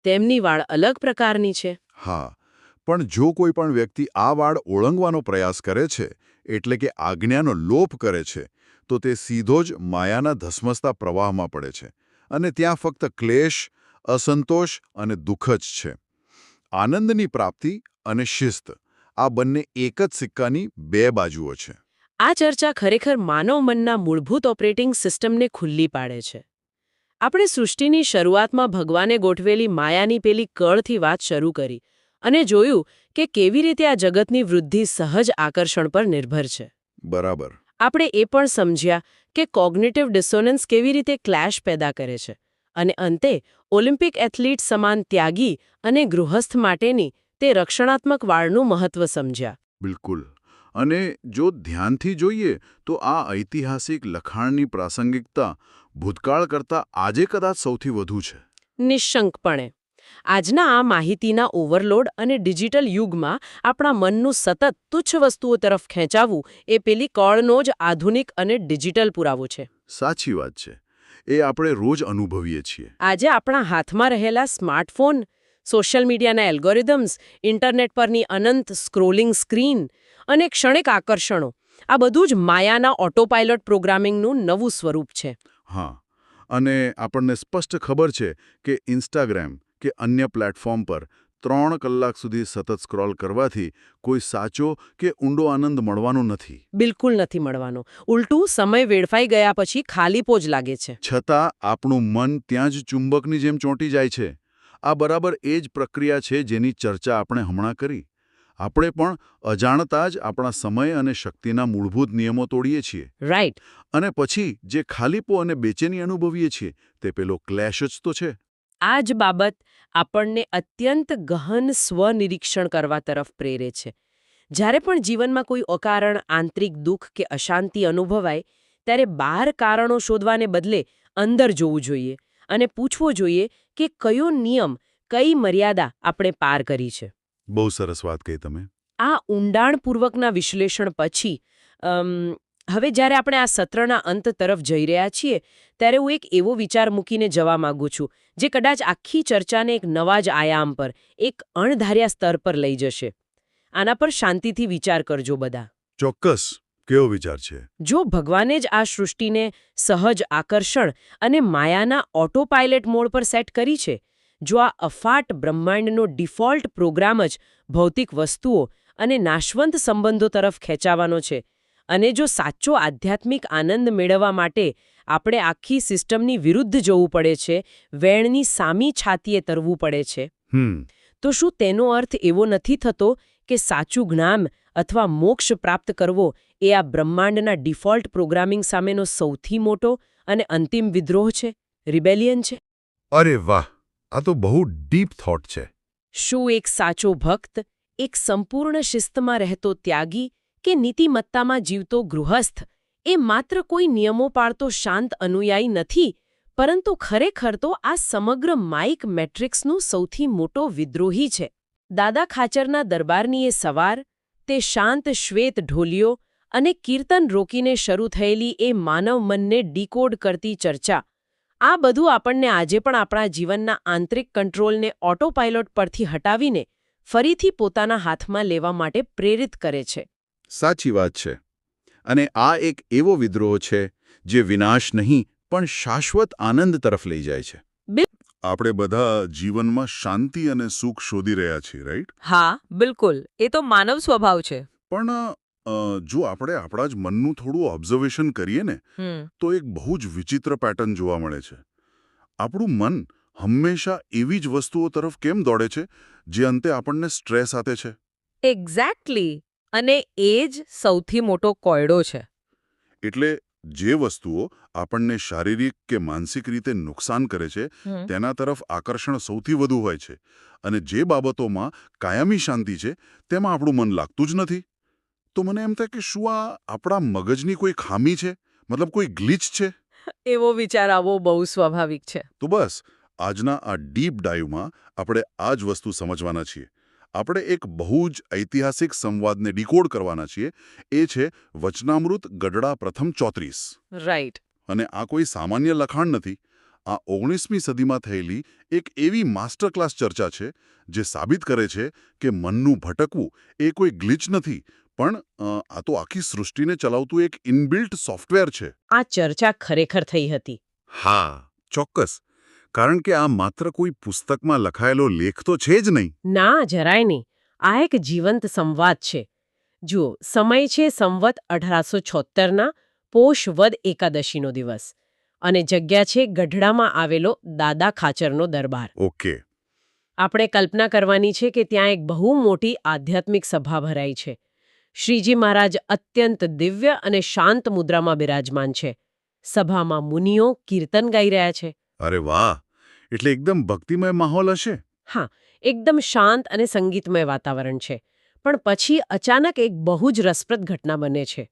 તેમની વાડ અલગ પ્રકારની છે. હા, પણ જો કોઈ પણ વ્યક્તિ આ વાડ ઓળંગવાનો પ્રયાસ કરે છે, એટલે કે આજ્ઞાનો લોપ કરે છે, તો તે સીધો જ માયાના ધસમસતા પ્રવાહમાં પડે છે. અને ત્યાં ફક્ત ક્લેશ, અસંતોષ અને દુઃખ જ છે. આનંદની પ્રાપ્તિ અને શિસ્ત આ બંને એક જ સિક્કાની બે બાજુઓ છે. આ ચર્ચા ખરેખર માનવ મનના મૂળભૂત ઓપરેટિંગ સિસ્ટમને ખુલ્લી પાડે છે. આપણે સૃષ્ટિની શરૂઆતમાં ભગવાને ગોઠવેલી માયાની પેલી કળથી વાત શરૂ કરી અને જોયું કે કેવી રીતે આ જગતની વૃદ્ધિ સહજ આકર્ષણ પર નિર્ભર છે. બરાબર. આપણે એ પણ સમજ્યા કે કોગ્નિટિવ ડિસોનન્સ કેવી રીતે ક્લેશ પેદા કરે છે અને અંતે ઓલિમ્પિક એથ્લીટ સમાન ત્યાગી અને ગૃહસ્થ માટેની તે રક્ષણાત્મક વાળનું મહત્વ સમજ્યા. બિલકુલ. અને જો ધ્યાનથી જોઈએ તો આ ઐતિહાસિક લખાણની પ્રાસંગિકતા ભૂતકાળ કરતાં આજે કદાચ સૌથી વધુ છે. નિઃશંકપણે. આજના આ માહિતીના ઓવરલોડ અને ડિજિટલ યુગમાં આપણા મનનું સતત તુચ્છ વસ્તુઓ તરફ ખેંચાવવું એ પેલી કળનો જ આધુનિક અને ડિજિટલ પુરાવો છે. સાચી વાત છે. એ આપણે રોજ અનુભવીએ છીએ. આજે આપણા હાથમાં રહેલા સ્માર્ટફોન, સોશિયલ મીડિયાના એલ્ગોરિધમ્સ, ઇન્ટરનેટ પરની અનંત સ્ક્રોલિંગ સ્ક્રીન અને ક્ષણિક આકર્ષણો આ બધું જ માયાના ઓટોપાયલોટ પ્રોગ્રામિંગનું નવું સ્વરૂપ છે. હા, અને આપણને સ્પષ્ટ ખબર છે કે ઇન્સ્ટાગ્રામ કે અન્ય પ્લેટફોર્મ પર 3 કલાક સુધી સતત સ્ક્રોલ કરવાથી કોઈ સાચો કે ઊંડો આનંદ મળવાનો નથી. બિલકુલ નથી મળવાનો. ઉલટું સમય વેડફાઈ ગયા પછી ખાલીપો જ લાગે છે. છતાં આપણું મન ત્યાં જ ચુંબકની જેમ ચોંટી જાય છે. આ બરાબર એ જ પ્રક્રિયા છે જેની ચર્ચા આપણે હમણાં કરી. આપણે પણ અજાણતા જ આપણા સમય અને શક્તિના મૂળભૂત નિયમો તોડીએ છીએ. રાઈટ. અને પછી જે ખાલીપો અને બેચેની અનુભવીએ છીએ તે પેલો ક્લેશ જ તો છે. આ જ બાબત આપણને અત્યંત ગહન સ્વનિરીક્ષણ કરવા તરફ પ્રેરે છે. જ્યારે પણ જીવનમાં કોઈ અકારણ આંતરિક દુઃખ કે અશાંતિ અનુભવાય ત્યારે બહાર કારણો શોધવાને બદલે અંદર જોવું જોઈએ અને પૂછવું જોઈએ કે કયો નિયમ, કઈ મર્યાદા આપણે પાર કરી છે. બહુ સરસ વાત કહી તમે. આ ઊંડાણપૂર્વકના વિશ્લેષણ પછી હવે જ્યારે આપણે આ સત્રના અંત તરફ જઈ રહ્યા છીએ ત્યારે હું એક એવો વિચાર મૂકીને જવા માંગુ છું જે કદાચ આખી ચર્ચાને એક નવા જ આયામ પર, એક અણધાર્યા સ્તર પર લઈ જશે. આના પર શાંતિથી વિચાર કરજો બધા. ચોક્કસ. કેવો વિચાર છે? જો ભગવાને જ આ સૃષ્ટિને સહજ આકર્ષણ અને માયાના ઓટોપાયલટ મોડ પર સેટ કરી છે, જો આ અફાટ બ્રહ્માંડનો ડિફોલ્ટ પ્રોગ્રામ જ ભૌતિક વસ્તુઓ અને નાશવંત સંબંધો તરફ ખેંચાવાનો છે, અને જો સાચો આધ્યાત્મિક આનંદ મેળવવા માટે આપણે આખી સિસ્ટમની વિરુદ્ધ જવું પડે છે, વેણની સામી છાતીએ તરવું પડે છે, તો શું તેનો અર્થ એવો નથી થતો કે સાચું જ્ઞાન અથવા મોક્ષ પ્રાપ્ત કરવો એ આ બ્રહ્માંડના ડિફોલ્ટ પ્રોગ્રામિંગ સામેનો સૌથી મોટો અને અંતિમ વિદ્રોહ છે, રિબેલિયન છે? અરે વાહ, આ તો બહુ ડીપ થોટ છે. શું એક સાચો ભક્ત, એક સંપૂર્ણ શિસ્તમાં રહેતો ત્યાગી કે નીતિમત્તામાં જીવતો ગૃહસ્થ એ માત્ર કોઈ નિયમો પાળતો શાંત અનુયાયી નથી, પરંતુ ખરેખર તો આ સમગ્ર માઇક મેટ્રિક્સનું સૌથી મોટો વિદ્રોહી છે. દાદા ખાચરના દરબારની એ સવાર, તે શાંત શ્વેત ઢોલિયો અને કીર્તન રોકીને શરૂ થયેલી એ માનવ મનને ડીકોડ કરતી ચર્ચા, આ બધું આપણને આજે પણ આપણા જીવનના આંતરિક કંટ્રોલને ઓટો પાયલોટ પરથી હટાવીને ફરીથી પોતાના હાથમાં લેવા માટે પ્રેરિત કરે છે. સાચી વાત છે. અને આ એક એવો વિદ્રોહ છે જે વિનાશ નહીં પણ શાશ્વત આનંદ તરફ લઈ જાય છે. આપણે બધા જીવનમાં શાંતિ અને સુખ શોધી રહ્યા છીએ, રાઈટ? હા, બિલકુલ. એ તો માનવ સ્વભાવ છે. પણ જો આપણે આપણા જ મનનું થોડું ઓબ્ઝર્વેશન કરીએ ને, તો એક બહુ જ વિચિત્ર પેટર્ન જોવા મળે છે. આપણું મન હંમેશા એવી જ વસ્તુઓ તરફ કેમ દોડે છે જે અંતે આપણને સ્ટ્રેસ આપે છે? એક્ઝેક્ટલી. અને એ જ સૌથી મોટો કોયડો છે. એટલે જે વસ્તુઓ આપણને શારીરિક કે માનસિક રીતે નુકસાન કરે છે તેના તરફ આકર્ષણ સૌથી વધુ હોય છે, અને જે બાબતોમાં કાયમી શાંતિ છે તેમાં આપણું મન લાગતું જ નથી. તો મને એમ થાય કે શું આ આપણા મગજની કોઈ ખામી છે, મતલબ કોઈ ગ્લિચ છે? એવો વિચાર આવવો બહુ સ્વાભાવિક છે. તો બસ આજના આ ડીપ ડાઈવમાં આપણે આ જ વસ્તુ સમજવાના છીએ. આપણે એક બહુ જ ઐતિહાસિક સંવાદને ડીકોડ કરવાના છીએ. એ છે વચનામૃત ગઢડા પ્રથમ 34. રાઈટ. અને આ કોઈ સામાન્ય લખાણ નથી. આ 19મી સદીમાં થયેલી એક એવી માસ્ટર ક્લાસ ચર્ચા છે જે સાબિત કરે છે કે મનનું ભટકવું એ કોઈ ગ્લિચ નથી, પણ આ તો આખી સૃષ્ટિને ચલાવતું એક ઇનબિલ્ટ સોફ્ટવેર છે. આ ચર્ચા ખરેખર થઈ હતી. હા, ચોક્કસ. કારણ કે આ માત્ર કોઈ પુસ્તકમાં લખાયેલો લેખ તો છે જ નહીં. ના, જરાય નહીં. આ એક જીવંત સંવાદ છે. જુઓ, સમય છે સંવત 1876ના પોષ વદ એકાદશીનો દિવસ, અને જગ્યા છે ગઢડામાં આવેલો દાદા ખાચરનો દરબાર. ઓકે. આપણે કલ્પના કરવાની છે કે ત્યાં એક બહુ મોટી આધ્યાત્મિક સભા ભરાઈ છે. શ્રીજી મહારાજ અત્યંત દિવ્ય અને શાંત મુદ્રામાં બિરાજમાન છે. સભામાં મુનિઓ કીર્તન ગાઈ રહ્યા છે. અરે વાહ! એટલે એકદમ ભક્તિમય માહોલ હશે. હા, એકદમ શાંત અને સંગીતમય વાતાવરણ છે. પણ પછી અચાનક એક બહુ જ રસપ્રદ ઘટના બને છે.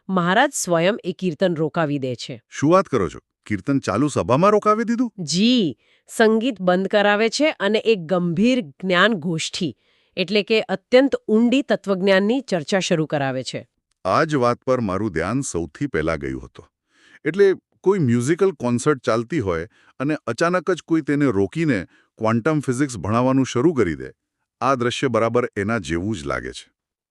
મહારાજ સ્વયં એ કીર્તન રોકાવી દે છે. શું વાત કરો છો? કીર્તન ચાલુ સભામાં રોકાવી દીધું? જી, સંગીત બંધ કરાવે છે અને એક ગંભીર જ્ઞાન ગોષ્ઠી, એટલે કે અત્યંત ઊંડી તત્વજ્ઞાનની ચર્ચા શરૂ કરાવે છે. આ જ વાત પર મારું ધ્યાન સૌથી પહેલા ગયું હતું. એટલે કોઈ મ્યુઝિકલ કોન્સર્ટ ચાલતી હોય અને અચાનક જ કોઈ તેને રોકીને ક્વોન્ટમ ફિઝિક્સ ભણાવવાનું શરૂ કરી દે. આ દ્રશ્ય બરાબર એના જેવું જ લાગે છે.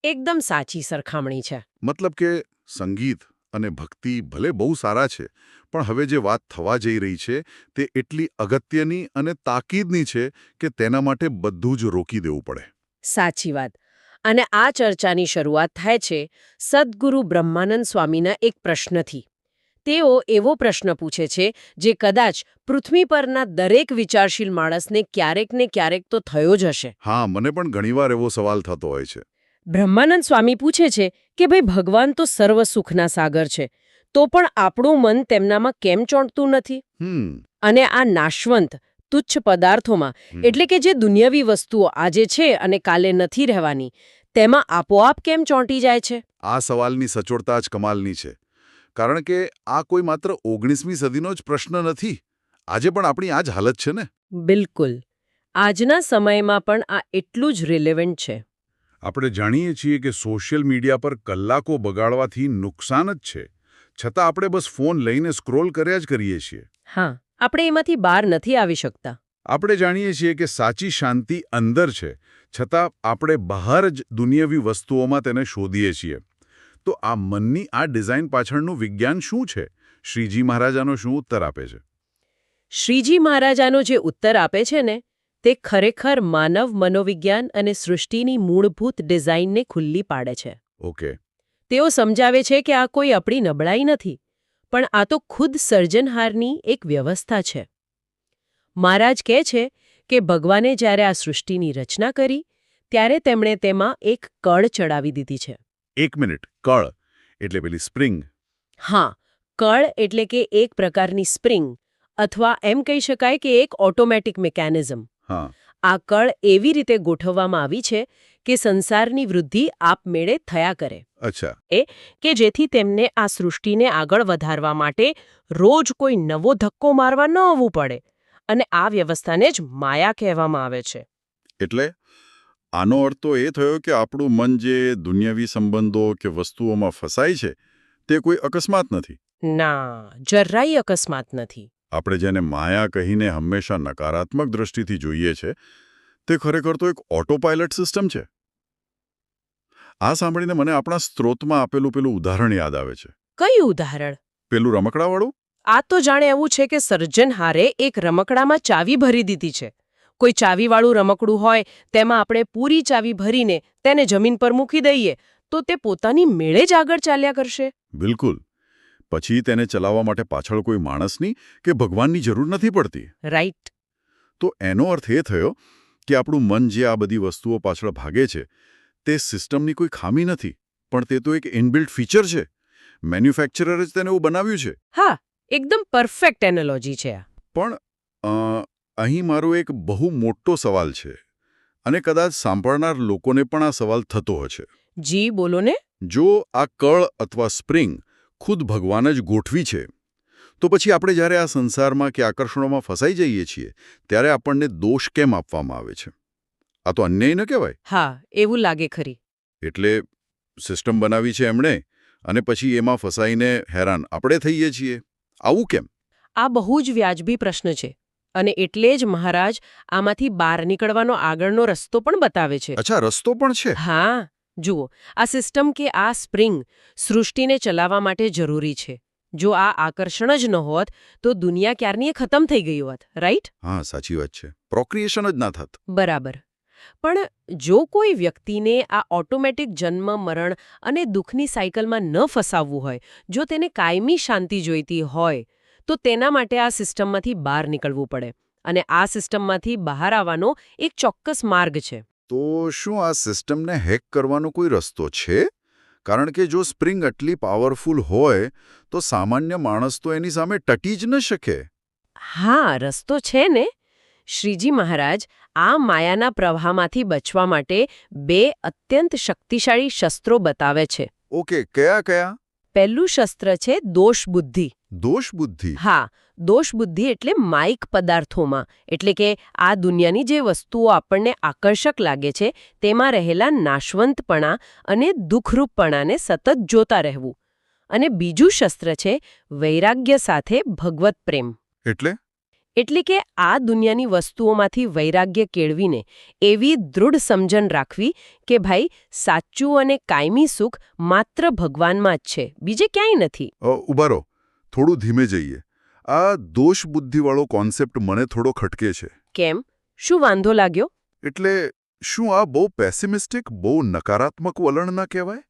એકદમ સાચી સરખામણી છે. મતલબ કે સંગીત અને ભક્તિ ભલે બહુ સારા છે, પણ હવે જે વાત થવા જઈ રહી છે તે એટલી અગત્યની અને તાકીદની છે કે તેના માટે બધું જ રોકી દેવું પડે. સાચી વાત. અને આ ચર્ચાની શરૂઆત થાય છે સદ્ગુરુ બ્રહ્માનંદ સ્વામીના એક પ્રશ્નથી. તેઓ એવો પ્રશ્ન પૂછે છે જે કદાચ પૃથ્વી પરના દરેક વિચારશીલ માણસને ક્યારેક ને ક્યારેક તો થયો જ હશે. હા, મને પણ ઘણીવાર એવો સવાલ થતો હોય છે. બ્રહ્માનંદ સ્વામી પૂછે છે કે ભાઈ, ભગવાન તો સર્વ સુખના સાગર છે, તો પણ આપણું મન તેમનામાં કેમ ચોંટતું નથી? અને આ નાશવંત તુચ્છ પદાર્થોમાં, એટલે કે જે દુનિયાવી વસ્તુઓ આજે છે અને કાલે નથી રહેવાની, તેમાં આપોઆપ કેમ ચોંટી જાય છે? આ સવાલની સચોટતા જ કમાલની છે. કારણ કે આ કોઈ માત્ર 19મી સદીનો જ પ્રશ્ન નથી. આજે પણ આપણી આ જ હાલત છે ને? બિલકુલ. આજના સમયમાં પણ આ એટલું જ રિલેવન્ટ છે. આપણે જાણીએ છીએ કે સોશિયલ મીડિયા પર કલાકો બગાડવાથી નુકસાન જ છે, છતાં આપણે બસ ફોન લઈને સ્ક્રોલ કર્યા જ કરીએ છીએ. હા, આપણે એમાંથી બહાર નથી આવી શકતા. આપણે જાણીએ છીએ કે સાચી શાંતિ અંદર છે, છતાં આપણે બહાર જ દુનિયાવી વસ્તુઓમાં તેને શોધીએ છીએ. તો આ મનની આ ડિઝાઇન પાછળનું વિજ્ઞાન શું છે? શ્રીજી મહારાજાનો શું ઉત્તર આપે છે? શ્રીજી મહારાજાનો જે ઉત્તર આપે છે ને, તે ખરેખર માનવ મનોવિજ્ઞાન અને સૃષ્ટિની મૂળભૂત ડિઝાઇનને ખુલ્લી પાડે છે. ઓકે. તેઓ સમજાવે છે કે આ કોઈ આપણી નબળાઈ નથી, પણ આ તો ખુદ સર્જનહારની એક વ્યવસ્થા છે. મહારાજ કહે છે કે ભગવાને જ્યારે આ સૃષ્ટિની રચના કરી ત્યારે તેમણે તેમાં એક કળ ચડાવી દીધી છે. 1 મિનિટ. કળ એટલે પેલી સ્પ્રિંગ. હા, કળ એટલે કે એક પ્રકારની સ્પ્રિંગ, અથવા એમ કહી શકાય કે એક ઓટોમેટિક મિકેનિઝમ. હા. આ કળ એવી રીતે ગોઠવવામાં આવી છે કે સંસારની વૃદ્ધિ આપમેળે થયા કરે, અચ્છા. કે જેથી તેમને આ સૃષ્ટિને આગળ વધારવા માટે રોજ કોઈ નવો ધક્કો મારવા ન આવવું પડે. અને આ વ્યવસ્થાને જ માયા કહેવામાં આવે છે. એટલે આનો અર્થ તો એ થયો કે આપણું મન જે દુનિયાવી સંબંધો કે વસ્તુઓમાં ફસાય છે તે કોઈ અકસ્માત નથી. ના, જરાય અકસ્માત નથી. આપણે જેને માયા કહીને હંમેશા નકારાત્મક દ્રષ્ટિથી જોઈએ છે તે ખરેખર તો એક ઓટો પાયલટ સિસ્ટમ છે. આ સાંભળીને મને આપણા સ્ત્રોતમાં આપેલું પેલું ઉદાહરણ યાદ આવે છે. કયું ઉદાહરણ? પેલું રમકડાવાળું. આ તો જાણે એવું છે કે સર્જનહારે એક રમકડામાં ચાવી ભરી દીધી છે. કોઈ ચાવીવાળું રમકડું હોય તેમાં આપણે પૂરી ચાવી ભરીને તેને જમીન પર મૂકી દઈએ તો તે પોતાની મેળે જ આગળ ચાલ્યા કરશે. બિલકુલ. પછી તેને ચલાવવા માટે પાછળ કોઈ માણસની કે ભગવાનની જરૂર નથી પડતી. રાઈટ. તો એનો અર્થ એ થયો કે આપણું મન જે આ બધી વસ્તુઓ પાછળ ભાગે છે તે સિસ્ટમની કોઈ ખામી નથી, પણ તે તો એક ઇનબિલ્ટ ફીચર છે. મેન્યુફેક્ચરરે જ તેને એવું બનાવ્યું છે. હા, એકદમ પરફેક્ટ એનાલોજી છે આ. પણ અહીં મારો એક બહુ મોટો સવાલ છે, અને કદાચ સાંભળનાર લોકોને પણ આ સવાલ થતો હશે. જી, બોલો ને. જો આ કળ અથવા સ્પ્રિંગ ખુદ ભગવાન જ ગોઠવી છે, તો પછી આપણે જ્યારે આ સંસારમાં કે આકર્ષણોમાં ફસાઈ જઈએ છીએ ત્યારે આપણને દોષ કેમ આપવામાં આવે છે? આ તો અન્યાય ન કહેવાય? હા, એવું લાગે ખરી. એટલે સિસ્ટમ બનાવી છે એમણે, અને પછી એમાં ફસાઈને હેરાન આપણે થઈએ છીએ. આવું કેમ? આ બહુ જ વ્યાજબી પ્રશ્ન છે, અને એટલે જ મહારાજ આમાંથી બહાર નીકળવાનો આગળનો રસ્તો પણ બતાવે છે. અચ્છા, રસ્તો પણ છે? હા, જુઓ, આ સિસ્ટમ કે આ સ્પ્રિંગ સૃષ્ટિને ચલાવવા માટે જરૂરી છે. જો આ આકર્ષણ જ ન હોત તો દુનિયા ક્યારની ખતમ થઈ ગઈ હોત, રાઈટ? હા, સાચી વાત છે. પ્રોક્રિએશન જ ના થત. બરાબર. પણ જો કોઈ વ્યક્તિને આ ઓટોમેટિક જન્મ, મરણ અને દુઃખની સાયકલમાં ન ફસાવવું હોય, જો તેને કાયમી શાંતિ જોઈતી હોય, તો તેના માટે આ સિસ્ટમમાંથી બહાર નીકળવું પડે. અને આ સિસ્ટમમાંથી બહાર આવવાનો એક ચોક્કસ માર્ગ છે. તો શું આ સિસ્ટમને હેક કરવાનો કોઈ રસ્તો છે? કારણ કે જો સ્પ્રિંગ આટલી પાવરફુલ હોય તો સામાન્ય માણસ તો એની સામે ટકી જ ન શકે. હા, રસ્તો છે ને. શ્રીજી મહારાજ આ માયાના પ્રવાહમાંથી બચવા માટે 2 અત્યંત શક્તિશાળી શસ્ત્રો બતાવે છે. ઓકે, કયા કયા? પહેલું શસ્ત્ર છે દોષ બુદ્ધિ. દોષ બુદ્ધિ? હા, દોષ બુદ્ધિ એટલે માયિક પદાર્થોમાં, એટલે કે આ દુનિયાની જે વસ્તુઓ આપણને આકર્ષક લાગે છે તેમાં રહેલા નાશવંતપણા અને દુઃખરૂપપણાને સતત જોતા રહેવું. અને બીજું શસ્ત્ર છે વૈરાગ્ય સાથે ભગવત પ્રેમ. એટલે કે આ દુનિયાની વસ્તુઓમાંથી વૈરાગ્ય કેળવીને એવી દૃઢ સમજણ રાખવી કે ભાઈ સાચું અને કાયમી સુખ માત્ર ભગવાનમાં જ છે, બીજે ક્યાંય નથી. ઉભા રહો, થોડું ધીમે જઈએ. આ દોષ બુદ્ધિવાળો કોન્સેપ્ટ મને થોડો ખટકે છે. કેમ? શું વાંધો લાગ્યો? એટલે શું આ બહુ પેસિમિસ્ટિક, બહુ નકારાત્મક વલણ ના કહેવાય?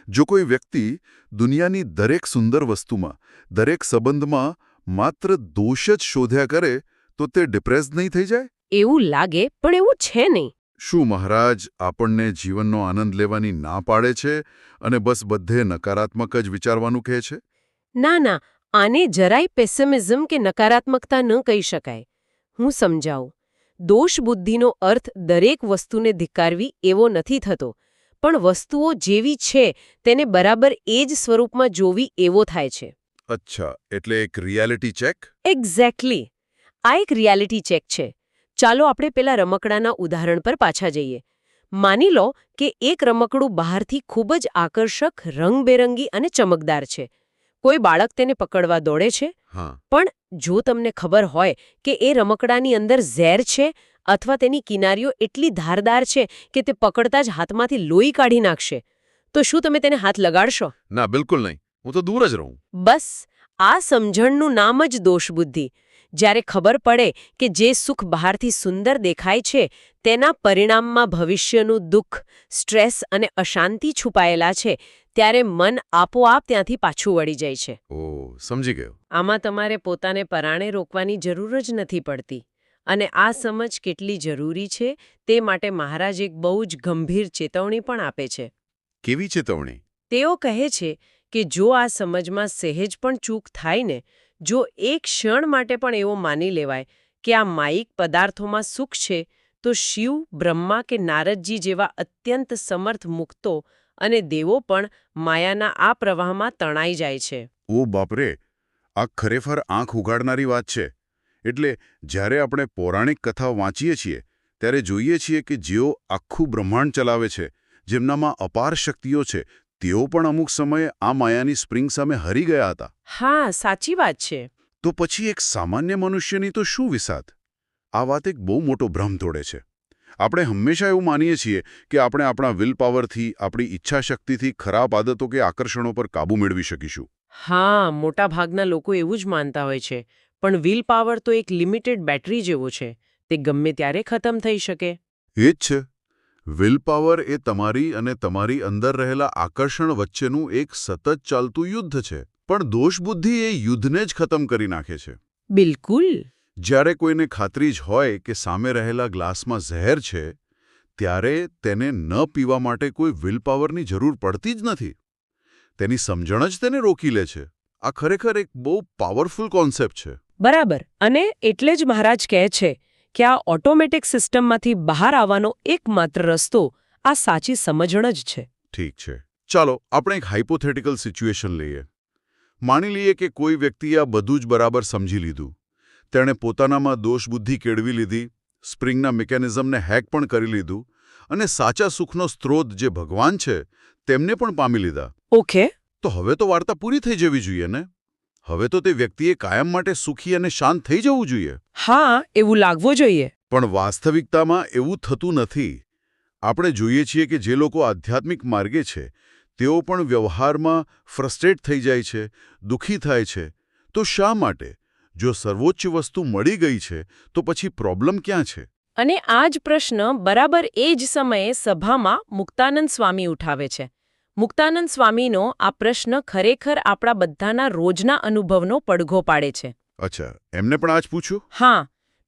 જો કોઈ વ્યક્તિ દુનિયાની દરેક સુંદર વસ્તુમાં, દરેક સંબંધમાં માત્ર દોષ જ શોધ્યા કરે તો તે ડિપ્રેસ નહીં થઈ જાય? એવું લાગે, પણ એવું છે નહીં. શું મહારાજ આપણને જીવનનો આનંદ લેવાની ના પાડે છે અને બસ બધે નકારાત્મક જ વિચારવાનું કહે છે? ના ના, આને જરાય પેસિમિઝમ કે નકારાત્મકતા ન કહી શકાય. હું સમજાવું. દોષ બુદ્ધિનો અર્થ દરેક વસ્તુને ધિક્કારવી એવો નથી થતો, પણ વસ્તુઓ જેવી છે તેને બરાબર એ જ સ્વરૂપમાં જોવી એવો થાય છે. અચ્છા, એટલે એક રિયાલિટી ચેક? એક્ઝેક્ટલી. આ એક રિયાલિટી ચેક છે. ચાલો આપણે પેલા રમકડાના ઉદાહરણ પર પાછા જઈએ. માની લો કે એક રમકડું બહારથી ખૂબ જ આકર્ષક, રંગબેરંગી અને ચમકદાર છે. કોઈ બાળક તેને પકડવા દોડે છે. પણ જો તમને ખબર હોય કે એ રમકડાની અંદર ઝેર છે અથવા તેની કિનારીઓ એટલી ધારદાર છે કે તે પકડતા જ હાથમાંથી લોહી કાઢી નાખશે, તો શું તમે તેને હાથ લગાડશો? ના, બિલકુલ નહીં. હું તો દૂર જ રહું. બસ આ સમજણનું નામ જ દોષ બુદ્ધિ. જ્યારે ખબર પડે કે જે સુખ બહારથી સુંદર દેખાય છે તેના પરિણામમાં ભવિષ્યનું દુઃખ, સ્ટ્રેસ અને અશાંતિ છુપાયેલા છે, ત્યારે મન આપોઆપ ત્યાંથી પાછું વળી જાય છે. ઓહ, સમજી ગયો. આમાં તમારે પોતાને પરાણે રોકવાની જરૂર જ નથી પડતી. અને આ સમજ કેટલી જરૂરી છે તે માટે મહારાજ એક બહુ જ ગંભીર ચેતવણી પણ આપે છે. કેવી ચેતવણી? તેઓ કહે છે કે જો આ સમજમાં સહેજ પણ ચૂક થાય ને, જો એક ક્ષણ માટે પણ એવો માની લેવાય કે આ માયિક પદાર્થોમાં સુખ છે, તો શિવ, બ્રહ્મા કે નારદજી જેવા અત્યંત સમર્થ મુક્તો અને દેવો પણ માયાના આ પ્રવાહમાં તણાઈ જાય છે. ઓ બાપરે, આ ખરેખર આંખ ઉઘાડનારી વાત છે. એટલે જ્યારે આપણે પૌરાણિક કથા વાંચીએ છીએ ત્યારે જોઈએ છીએ કે જેઓ આખું બ્રહ્માંડ ચલાવે છે, જેમનામાં અપાર શક્તિઓ છે, તેઓ પણ અમુક સમયે આ માયાની સ્પ્રિંગ સામે હરી ગયા હતા. હા, સાચી વાત છે. તો પછી એક સામાન્ય મનુષ્યની તો શું વિસાત? આ વાત એક બહુ મોટો ભ્રમ તોડે છે. આપણે હંમેશા એવું માનીએ છીએ કે આપણે આપણા વિલ પાવરથી, આપણી ઈચ્છાશક્તિથી ખરાબ આદતો કે આકર્ષણો પર કાબૂ મેળવી શકીશું. હા, મોટાભાગના લોકો એવું જ માનતા હોય છે. પણ વિલ પાવર તો એક લિમિટેડ બેટરી જેવો છે. તે ગમે ત્યારે ખતમ થઈ શકે. એ જ છે. વિલ પાવર એ તમારી અને તમારી અંદર રહેલા આકર્ષણ વચ્ચેનું એક સતત ચાલતું યુદ્ધ છે. પણ દોષબુદ્ધિ એ યુદ્ધને જ ખતમ કરી નાખે છે. બિલકુલ. જ્યારે કોઈને ખાતરી જ હોય કે સામે રહેલા ગ્લાસમાં ઝેર છે, ત્યારે તેને ન પીવા માટે કોઈ વિલ પાવરની જરૂર પડતી જ નથી. તેની સમજણ જ તેને રોકી લે છે. આ ખરેખર એક બહુ પાવરફુલ કોન્સેપ્ટ છે. બરાબર. અને એટલે જ મહારાજ કહે છે કે આ ઓટોમેટિક સિસ્ટમમાંથી બહાર આવવાનો એકમાત્ર રસ્તો આ સાચી સમજણ જ છે. ઠીક છે. ચાલો આપણે એક હાઇપોથેટિકલ સિચ્યુએશન લઈએ. માની લઈએ કે કોઈ વ્યક્તિએ આ બધું જ બરાબર સમજી લીધું. તેણે પોતાનામાં દોષબુદ્ધિ કેળવી લીધી, સ્પ્રિંગના મિકેનિઝમને હેક પણ કરી લીધું અને સાચા સુખનો સ્ત્રોત જે ભગવાન છે તેમને પણ પામી લીધા. ઓકે. તો હવે તો વાર્તા પૂરી થઈ જવી જોઈએ ને? હવે તો તે વ્યક્તિએ કાયમ માટે સુખી અને શાંત થઈ જવું જોઈએ. હા, એવું લાગવું જોઈએ. પણ વાસ્તવિકતામાં એવું થતું નથી. આપણે જોઈએ છીએ કે જે લોકો આધ્યાત્મિક માર્ગે છે તેઓ પણ વ્યવહારમાં ફ્રસ્ટ્રેટ થઈ જાય છે, દુઃખી થાય છે. તો શા માટે? જો સર્વોચ્ચ વસ્તુ મળી ગઈ છે તો પછી પ્રોબ્લેમ ક્યાં છે? અને આ જ પ્રશ્ન બરાબર એ જ સમયે સભામાં મુક્તાનંદ સ્વામી ઉઠાવે છે. મુક્તાનંદ સ્વામીનો આ પ્રશ્ન ખરેખર આપણા બધાના રોજના અનુભવનો પડઘો પાડે છે. અચ્છા, એમને પણ આ જ પૂછ્યું? હા,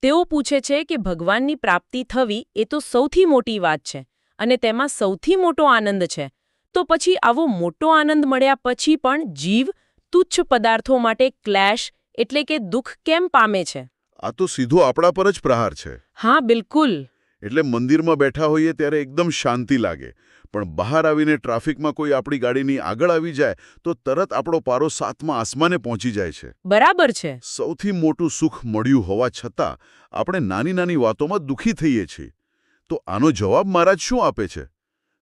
તેઓ પૂછે છે કે ભગવાનની પ્રાપ્તિ થવી એ તો સૌથી મોટી વાત છે અને તેમાં સૌથી મોટો આનંદ છે. તો પછી આવો મોટો આનંદ મળ્યા પછી પણ જીવ તુચ્છ પદાર્થો માટે ક્લેશ એટલે કે દુઃખ કેમ પામે છે? આ તો સીધો આપણા પર જ પ્રહાર છે. હા, બિલકુલ. એટલે મંદિરમાં બેઠા હોઈએ ત્યારે એકદમ શાંતિ લાગે, પણ બહાર આવીને ટ્રાફિકમાં કોઈ આપણી ગાડીની આગળ આવી જાય તો તરત આપણો પારો 7મા આસમાને પહોંચી જાય છે. બરાબર છે. સૌથી મોટું સુખ મળ્યું હોવા છતાં આપણે નાની નાની વાતોમાં દુઃખી થઈએ છીએ. તો આનો જવાબ મહારાજ શું આપે છે?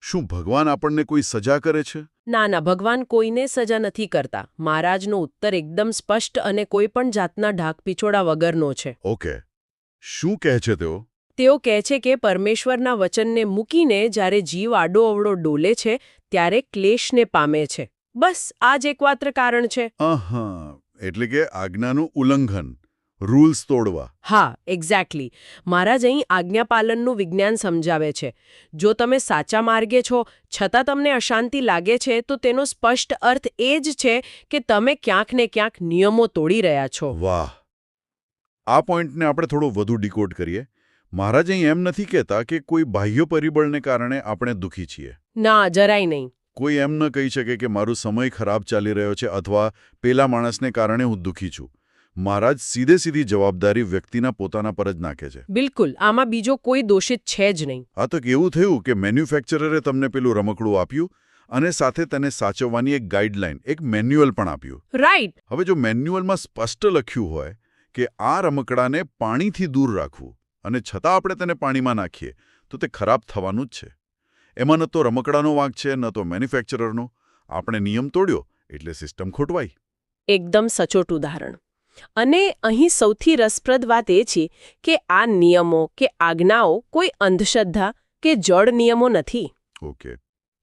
શું ભગવાન આપણને કોઈ સજા કરે છે? ના ના, ભગવાન કોઈને સજા નથી કરતા. મહારાજનો ઉત્તર એકદમ સ્પષ્ટ અને કોઈ પણ જાતના ઢાકપિછોડા વગરનો છે. ઓકે. શું કહે છે તેઓ? તેઓ કહે છે કે પરમેશ્વરના વચનને મૂકીને જ્યારે જીવ આડો અવળો ડોલે છે ત્યારે ક્લેશને પામે છે. બસ આ જ એકમાત્ર કારણ છે. એટલે કે આજ્ઞાનું ઉલ્લંઘન, રૂલ્સ તોડવા. હા, એક્ઝેક્ટલી. મહારાજ અહીં આજ્ઞાપાલનનું વિજ્ઞાન સમજાવે છે. જો તમે સાચા માર્ગે છો છતાં તમને અશાંતિ લાગે છે તો તેનો સ્પષ્ટ અર્થ એ જ છે કે તમે ક્યાંક ને ક્યાંક નિયમો તોડી રહ્યા છો. વાહ! આ પોઈન્ટને આપણે થોડો વધુ ડીકોડ કરીએ. મહારાજ અહીં એમ નથી કહેતા કે કોઈ બાહ્ય પરિબળને કારણે આપણે દુઃખી છીએ. ના, જરાય નહીં. કોઈ એમ ન કહી શકે કે મારો સમય ખરાબ ચાલી રહ્યો છે અથવા પેલા માણસને કારણે હું દુઃખી છું. મહારાજ સીધી જવાબદારી વ્યક્તિના પોતાના પર જ નાખે છે. બિલકુલ. આમાં બીજો કોઈ દોષિત છે જ નહીં. આ તો કેવું થયું કે મેન્યુફેક્ચરરે તમને પેલું રમકડું આપ્યું અને સાથે તેને સાચવવાની એક ગાઈડલાઈન, એક મેન્યુઅલ પણ આપ્યું. રાઈટ. હવે જો મેન્યુઅલમાં સ્પષ્ટ લખ્યું હોય કે આ રમકડાને પાણીથી દૂર રાખવું અને છતાં આપણે તેને પાણીમાં નાખીએ તો તે ખરાબ થવાનું જ છે. એમાં ન તો રમકડાનો વાંક છે ન તો મેન્યુફેક્ચરરનો. આપણે નિયમ તોડ્યો એટલે સિસ્ટમ ખોટવાઈ. એકદમ સચોટ ઉદાહરણ. અને અહીં સૌથી રસપ્રદ વાત એ છે કે આ નિયમો કે આજ્ઞાઓ કોઈ અંધશ્રદ્ધા કે જડ નિયમો નથી. ઓકે.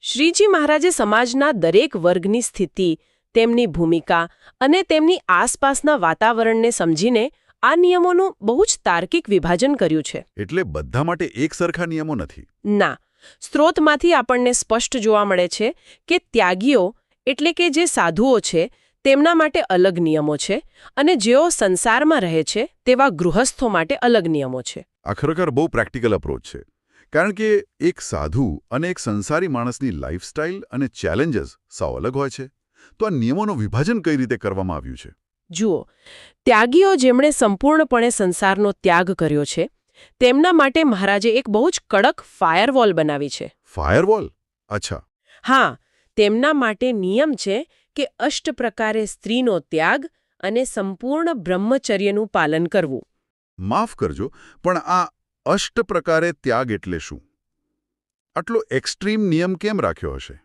શ્રીજી મહારાજે સમાજના દરેક વર્ગની સ્થિતિ, તેમની ભૂમિકા અને તેમની આસપાસના વાતાવરણને સમજીને આ નિયમોનું બહુ જ તાર્કિક વિભાજન કર્યું છે. એટલે બધા માટે એક સરખા નિયમો નથી. ના, સ્ત્રોતમાંથી આપણને સ્પષ્ટ જોવા મળે છે કે ત્યાગીઓ એટલે કે જે સાધુઓ છે તેમના માટે અલગ નિયમો છે અને જેઓ સંસારમાં રહે છે તેવા ગૃહસ્થો માટે અલગ નિયમો છે. આ ખરેખર બહુ પ્રેક્ટિકલ અપ્રોચ છે. કારણ કે એક સાધુ અને એક સંસારી માણસની લાઇફસ્ટાઇલ અને ચેલેન્જીસ સાવ અલગ હોય છે. તો આ નિયમોનું વિભાજન કઈ રીતે કરવામાં આવ્યું છે? જુઓ, ત્યાગીઓ જેમણે સંપૂર્ણપણે સંસારનો ત્યાગ કર્યો છે તેમના માટે મહારાજે એક બહુ જ કડક ફાયરવોલ બનાવી છે. ફાયરવોલ? અચ્છા. હા, તેમના માટે નિયમ છે કે અષ્ટ પ્રકારે સ્ત્રીનો ત્યાગ અને સંપૂર્ણ બ્રહ્મચર્યનું પાલન કરવું. માફ કરજો, પણ આ અષ્ટ પ્રકારે ત્યાગ એટલે શું? આટલો એક્સ્ટ્રીમ નિયમ કેમ રાખ્યો હશે?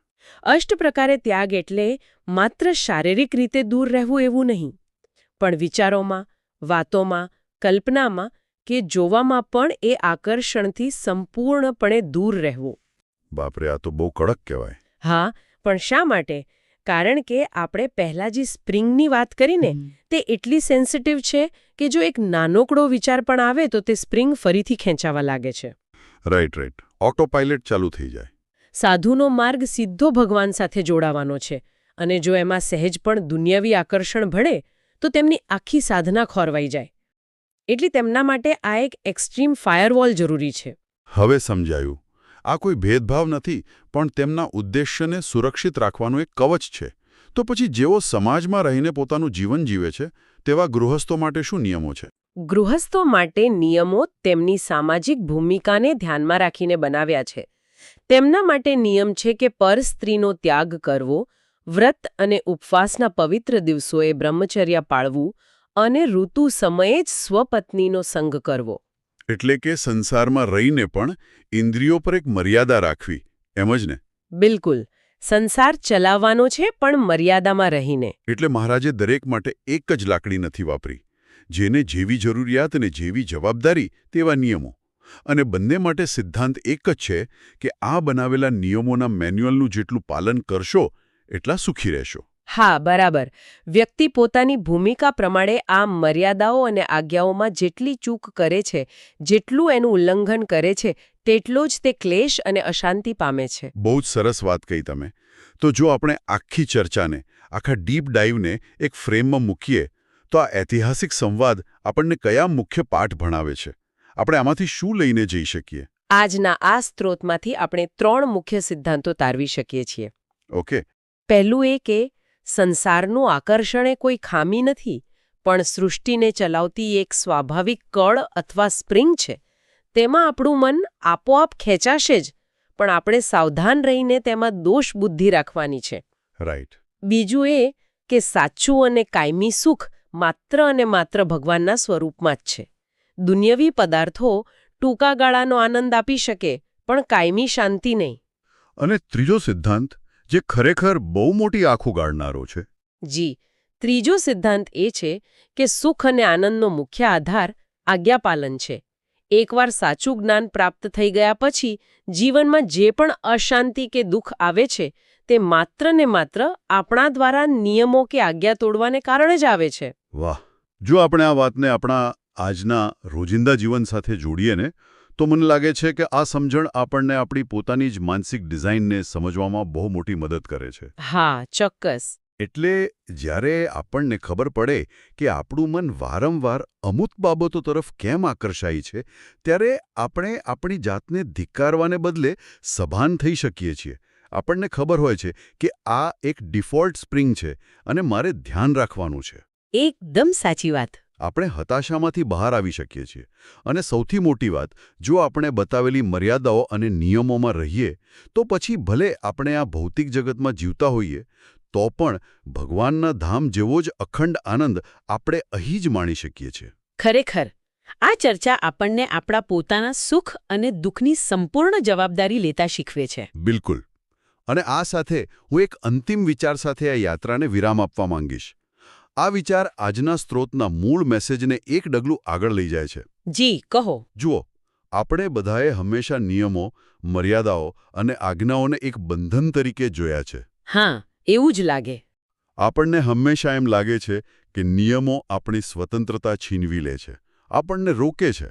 અષ્ટ પ્રકારે ત્યાગ એટલે માત્ર શારીરિક રીતે દૂર રહેવું એવું નહીં, પણ વિચારોમાં, વાતોમાં, કલ્પનામાં કે જોવામાં પણ એ આકર્ષણથી સંપૂર્ણપણે દૂર રહેવું. બાપરે, આ તો બહુ કડક કહેવાય. હા, પણ શા માટે? કારણ કે આપણે પહેલા જે સ્પ્રિંગની વાત કરીને તે એટલી સેન્સિટિવ છે કે જો એક નાનોકડો વિચાર પણ આવે તો તે સ્પ્રિંગ ફરીથી ખેંચાવા લાગે છે. રાઈટ. ઓટો પાયલટ ચાલુ થઈ જાય. સાધુનો માર્ગ સીધો ભગવાન સાથે જોડાવાનો છે અને જો એમાં સહેજ પણ દુનિયાવી આકર્ષણ ભળે તો તેમની આખી સાધના ખોરવાઈ જાય. એટલે તેમના માટે આ એક એક્સ્ટ્રીમ ફાયરવોલ જરૂરી છે. હવે સમજાયું. આ કોઈ ભેદભાવ નથી, પણ તેમના ઉદ્દેશ્યને સુરક્ષિત રાખવાનું એક કવચ છે. તો પછી જેઓ સમાજમાં રહીને પોતાનું જીવન જીવે છે તેવા ગૃહસ્થો માટે શું નિયમો છે? ગૃહસ્થો માટે નિયમો તેમની સામાજિક ભૂમિકાને ધ્યાનમાં રાખીને બનાવ્યા છે. તેમના માટે નિયમ છે કે પર સ્ત્રીનો ત્યાગ કરવો, વ્રત અને ઉપવાસના પવિત્ર દિવસોએ બ્રહ્મચર્ય પાળવું અને ઋતુ સમયે જ સ્વપત્નીનો સંગ કરવો. એટલે કે સંસારમાં રહીને પણ ઇન્દ્રિયો પર એક મર્યાદા રાખવી, એમ જ ને? બિલકુલ. સંસાર ચલાવવાનો છે પણ મર્યાદામાં રહીને. એટલે મહારાજે દરેક માટે એક જ લાકડી નથી વાપરી. જેને જેવી જરૂરિયાત અને જેવી જવાબદારી તેવા નિયમો. અને બંને માટે સિદ્ધાંત એક જ છે કે આ બનાવેલા નિયમોના મેન્યુઅલનું જેટલું પાલન કરશો એટલા સુખી રહેશો. હા, બરાબર. વ્યક્તિ પોતાની ભૂમિકા પ્રમાણે આ મર્યાદાઓ અને આજ્ઞાઓમાં જેટલી ચૂક કરે છે, જેટલું એનું ઉલ્લંઘન કરે છે, તેટલો જ તે ક્લેશ અને અશાંતિ પામે છે. બહુ જ સરસ વાત કહી તમે. તો જો આપણે આખી ચર્ચાને, આખા ડીપ ડાઇવને એક ફ્રેમમાં મૂકીએ તો આ ઐતિહાસિક સંવાદ આપણને કયા મુખ્ય પાઠ ભણાવે છે? આપણે આમાંથી શું લઈને જઈ શકીએ? આજના આ સ્ત્રોતમાંથી આપણે 3 મુખ્ય સિદ્ધાંતો તારવી શકીએ છીએ. ઓકે. પહેલું એ કે સંસારનું આકર્ષણ એ કોઈ ખામી નથી, પણ સૃષ્ટિને ચલાવતી એક સ્વાભાવિક કળ અથવા સ્પ્રિંગ છે. તેમાં આપણું મન આપોઆપ ખેંચાશે જ, પણ આપણે સાવધાન રહીને તેમાં દોષ બુદ્ધિ રાખવાની છે. રાઈટ. બીજું એ કે સાચું અને કાયમી સુખ માત્ર અને માત્ર ભગવાનના સ્વરૂપમાં જ છે. દુન્યવી પદાર્થો ટૂંકા ગાળાનો આનંદ આપી શકે, પણ કાયમી શાંતિ નહીં. અને ત્રીજો સિદ્ધાંત, જે ખરેખર બહુ મોટી આંખો ગાળનારો છે. જી, ત્રીજો સિદ્ધાંત એ છે કે સુખ અને આનંદનો મુખ્ય આધાર આજ્ઞાપાલન છે. એકવાર સાચું જ્ઞાન પ્રાપ્ત થઈ ગયા પછી જીવનમાં જે પણ અશાંતિ કે દુઃખ આવે છે તે માત્ર ને માત્ર આપણા દ્વારા નિયમો કે આજ્ઞા તોડવાને કારણે જ આવે છે. વાહ! જો આપણે આ વાતને આપણા આજના રોજિંદા જીવન સાથે જોડીએ ને, તો મને લાગે છે કે આ સમજણ આપણને આપણી પોતાની જ માનસિક ડિઝાઇનને સમજવામાં બહુ મોટી મદદ કરે છે. હા, ચોક્કસ. એટલે જ્યારે આપણને ખબર પડે કે આપણું મન વારંવાર અમુક બાબતો તરફ કેમ આકર્ષાય છે, ત્યારે આપણે આપણી જાતને ધિક્કારવાને બદલે સભાન થઈ શકીએ છીએ. આપણને ખબર હોય છે કે આ એક ડિફોલ્ટ સ્પ્રિંગ છે અને મારે ધ્યાન રાખવાનું છે. એકદમ સાચી વાત. આપણે હતાશામાંથી બહાર આવી શકીએ છીએ. અને સૌથી મોટી વાત, જો આપણે બતાવેલી મર્યાદાઓ અને નિયમોમાં રહીએ, તો પછી ભલે આપણે આ ભૌતિક જગતમાં જીવતા હોઈએ, તો પણ ભગવાનના ધામ જેવો જ અખંડ આનંદ આપણે અહીં જ માણી શકીએ છીએ. ખરેખર, આ ચર્ચા આપણને આપણા પોતાના સુખ અને દુઃખની સંપૂર્ણ જવાબદારી લેતા શીખવે છે. બિલકુલ. અને આ સાથે હું એક અંતિમ વિચાર સાથે આ યાત્રાને વિરામ આપવા માંગીશ. આ વિચાર આજના સ્ત્રોતના મૂળ મેસેજને એક ડગલું આગળ લઈ જાય છે. જી, કહો. જુઓ, આપણે બધાએ હંમેશા નિયમો, મર્યાદાઓ અને આજ્ઞાઓને એક બંધન તરીકે જોયા છે. હા, એવું જ લાગે. આપણને હંમેશા એમ લાગે છે કે નિયમો આપણી સ્વતંત્રતા છીનવી લે છે, આપણને રોકે છે.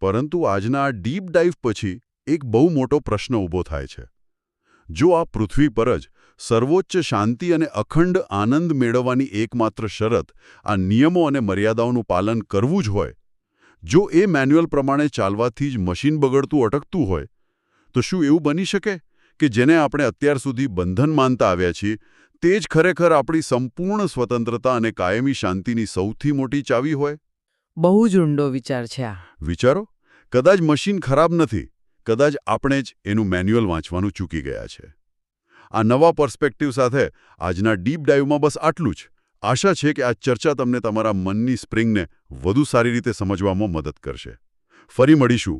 પરંતુ આજના આ ડીપ ડાઇવ પછી એક બહુ મોટો પ્રશ્ન ઊભો થાય છે. જો આ પૃથ્વી પર જ સર્વોચ્ચ શાંતિ અને અખંડ આનંદ મેળવવાની એકમાત્ર શરત આ નિયમો અને મર્યાદાઓનું પાલન કરવું જ હોય, જો એ મેન્યુઅલ પ્રમાણે ચાલવાથી જ મશીન બગડતું અટકતું હોય, તો શું એવું બની શકે કે જેને આપણે અત્યાર સુધી બંધન માનતા આવ્યા છીએ તે જ ખરેખર આપણી સંપૂર્ણ સ્વતંત્રતા અને કાયમી શાંતિની સૌથી મોટી ચાવી હોય? બહુ જ ઊંડો વિચાર છે આ. વિચારો, કદાચ મશીન ખરાબ નથી, કદાચ આપણે જ એનું મેન્યુઅલ વાંચવાનું ચૂકી ગયા છે. આ નવા પર્સ્પેક્ટિવ સાથે આજના ડીપ ડાઇવમાં બસ આટલું જ. આશા છે કે આ ચર્ચા તમને તમારા મનની સ્પ્રિંગને વધુ સારી રીતે સમજવામાં મદદ કરશે. ફરી મળીશું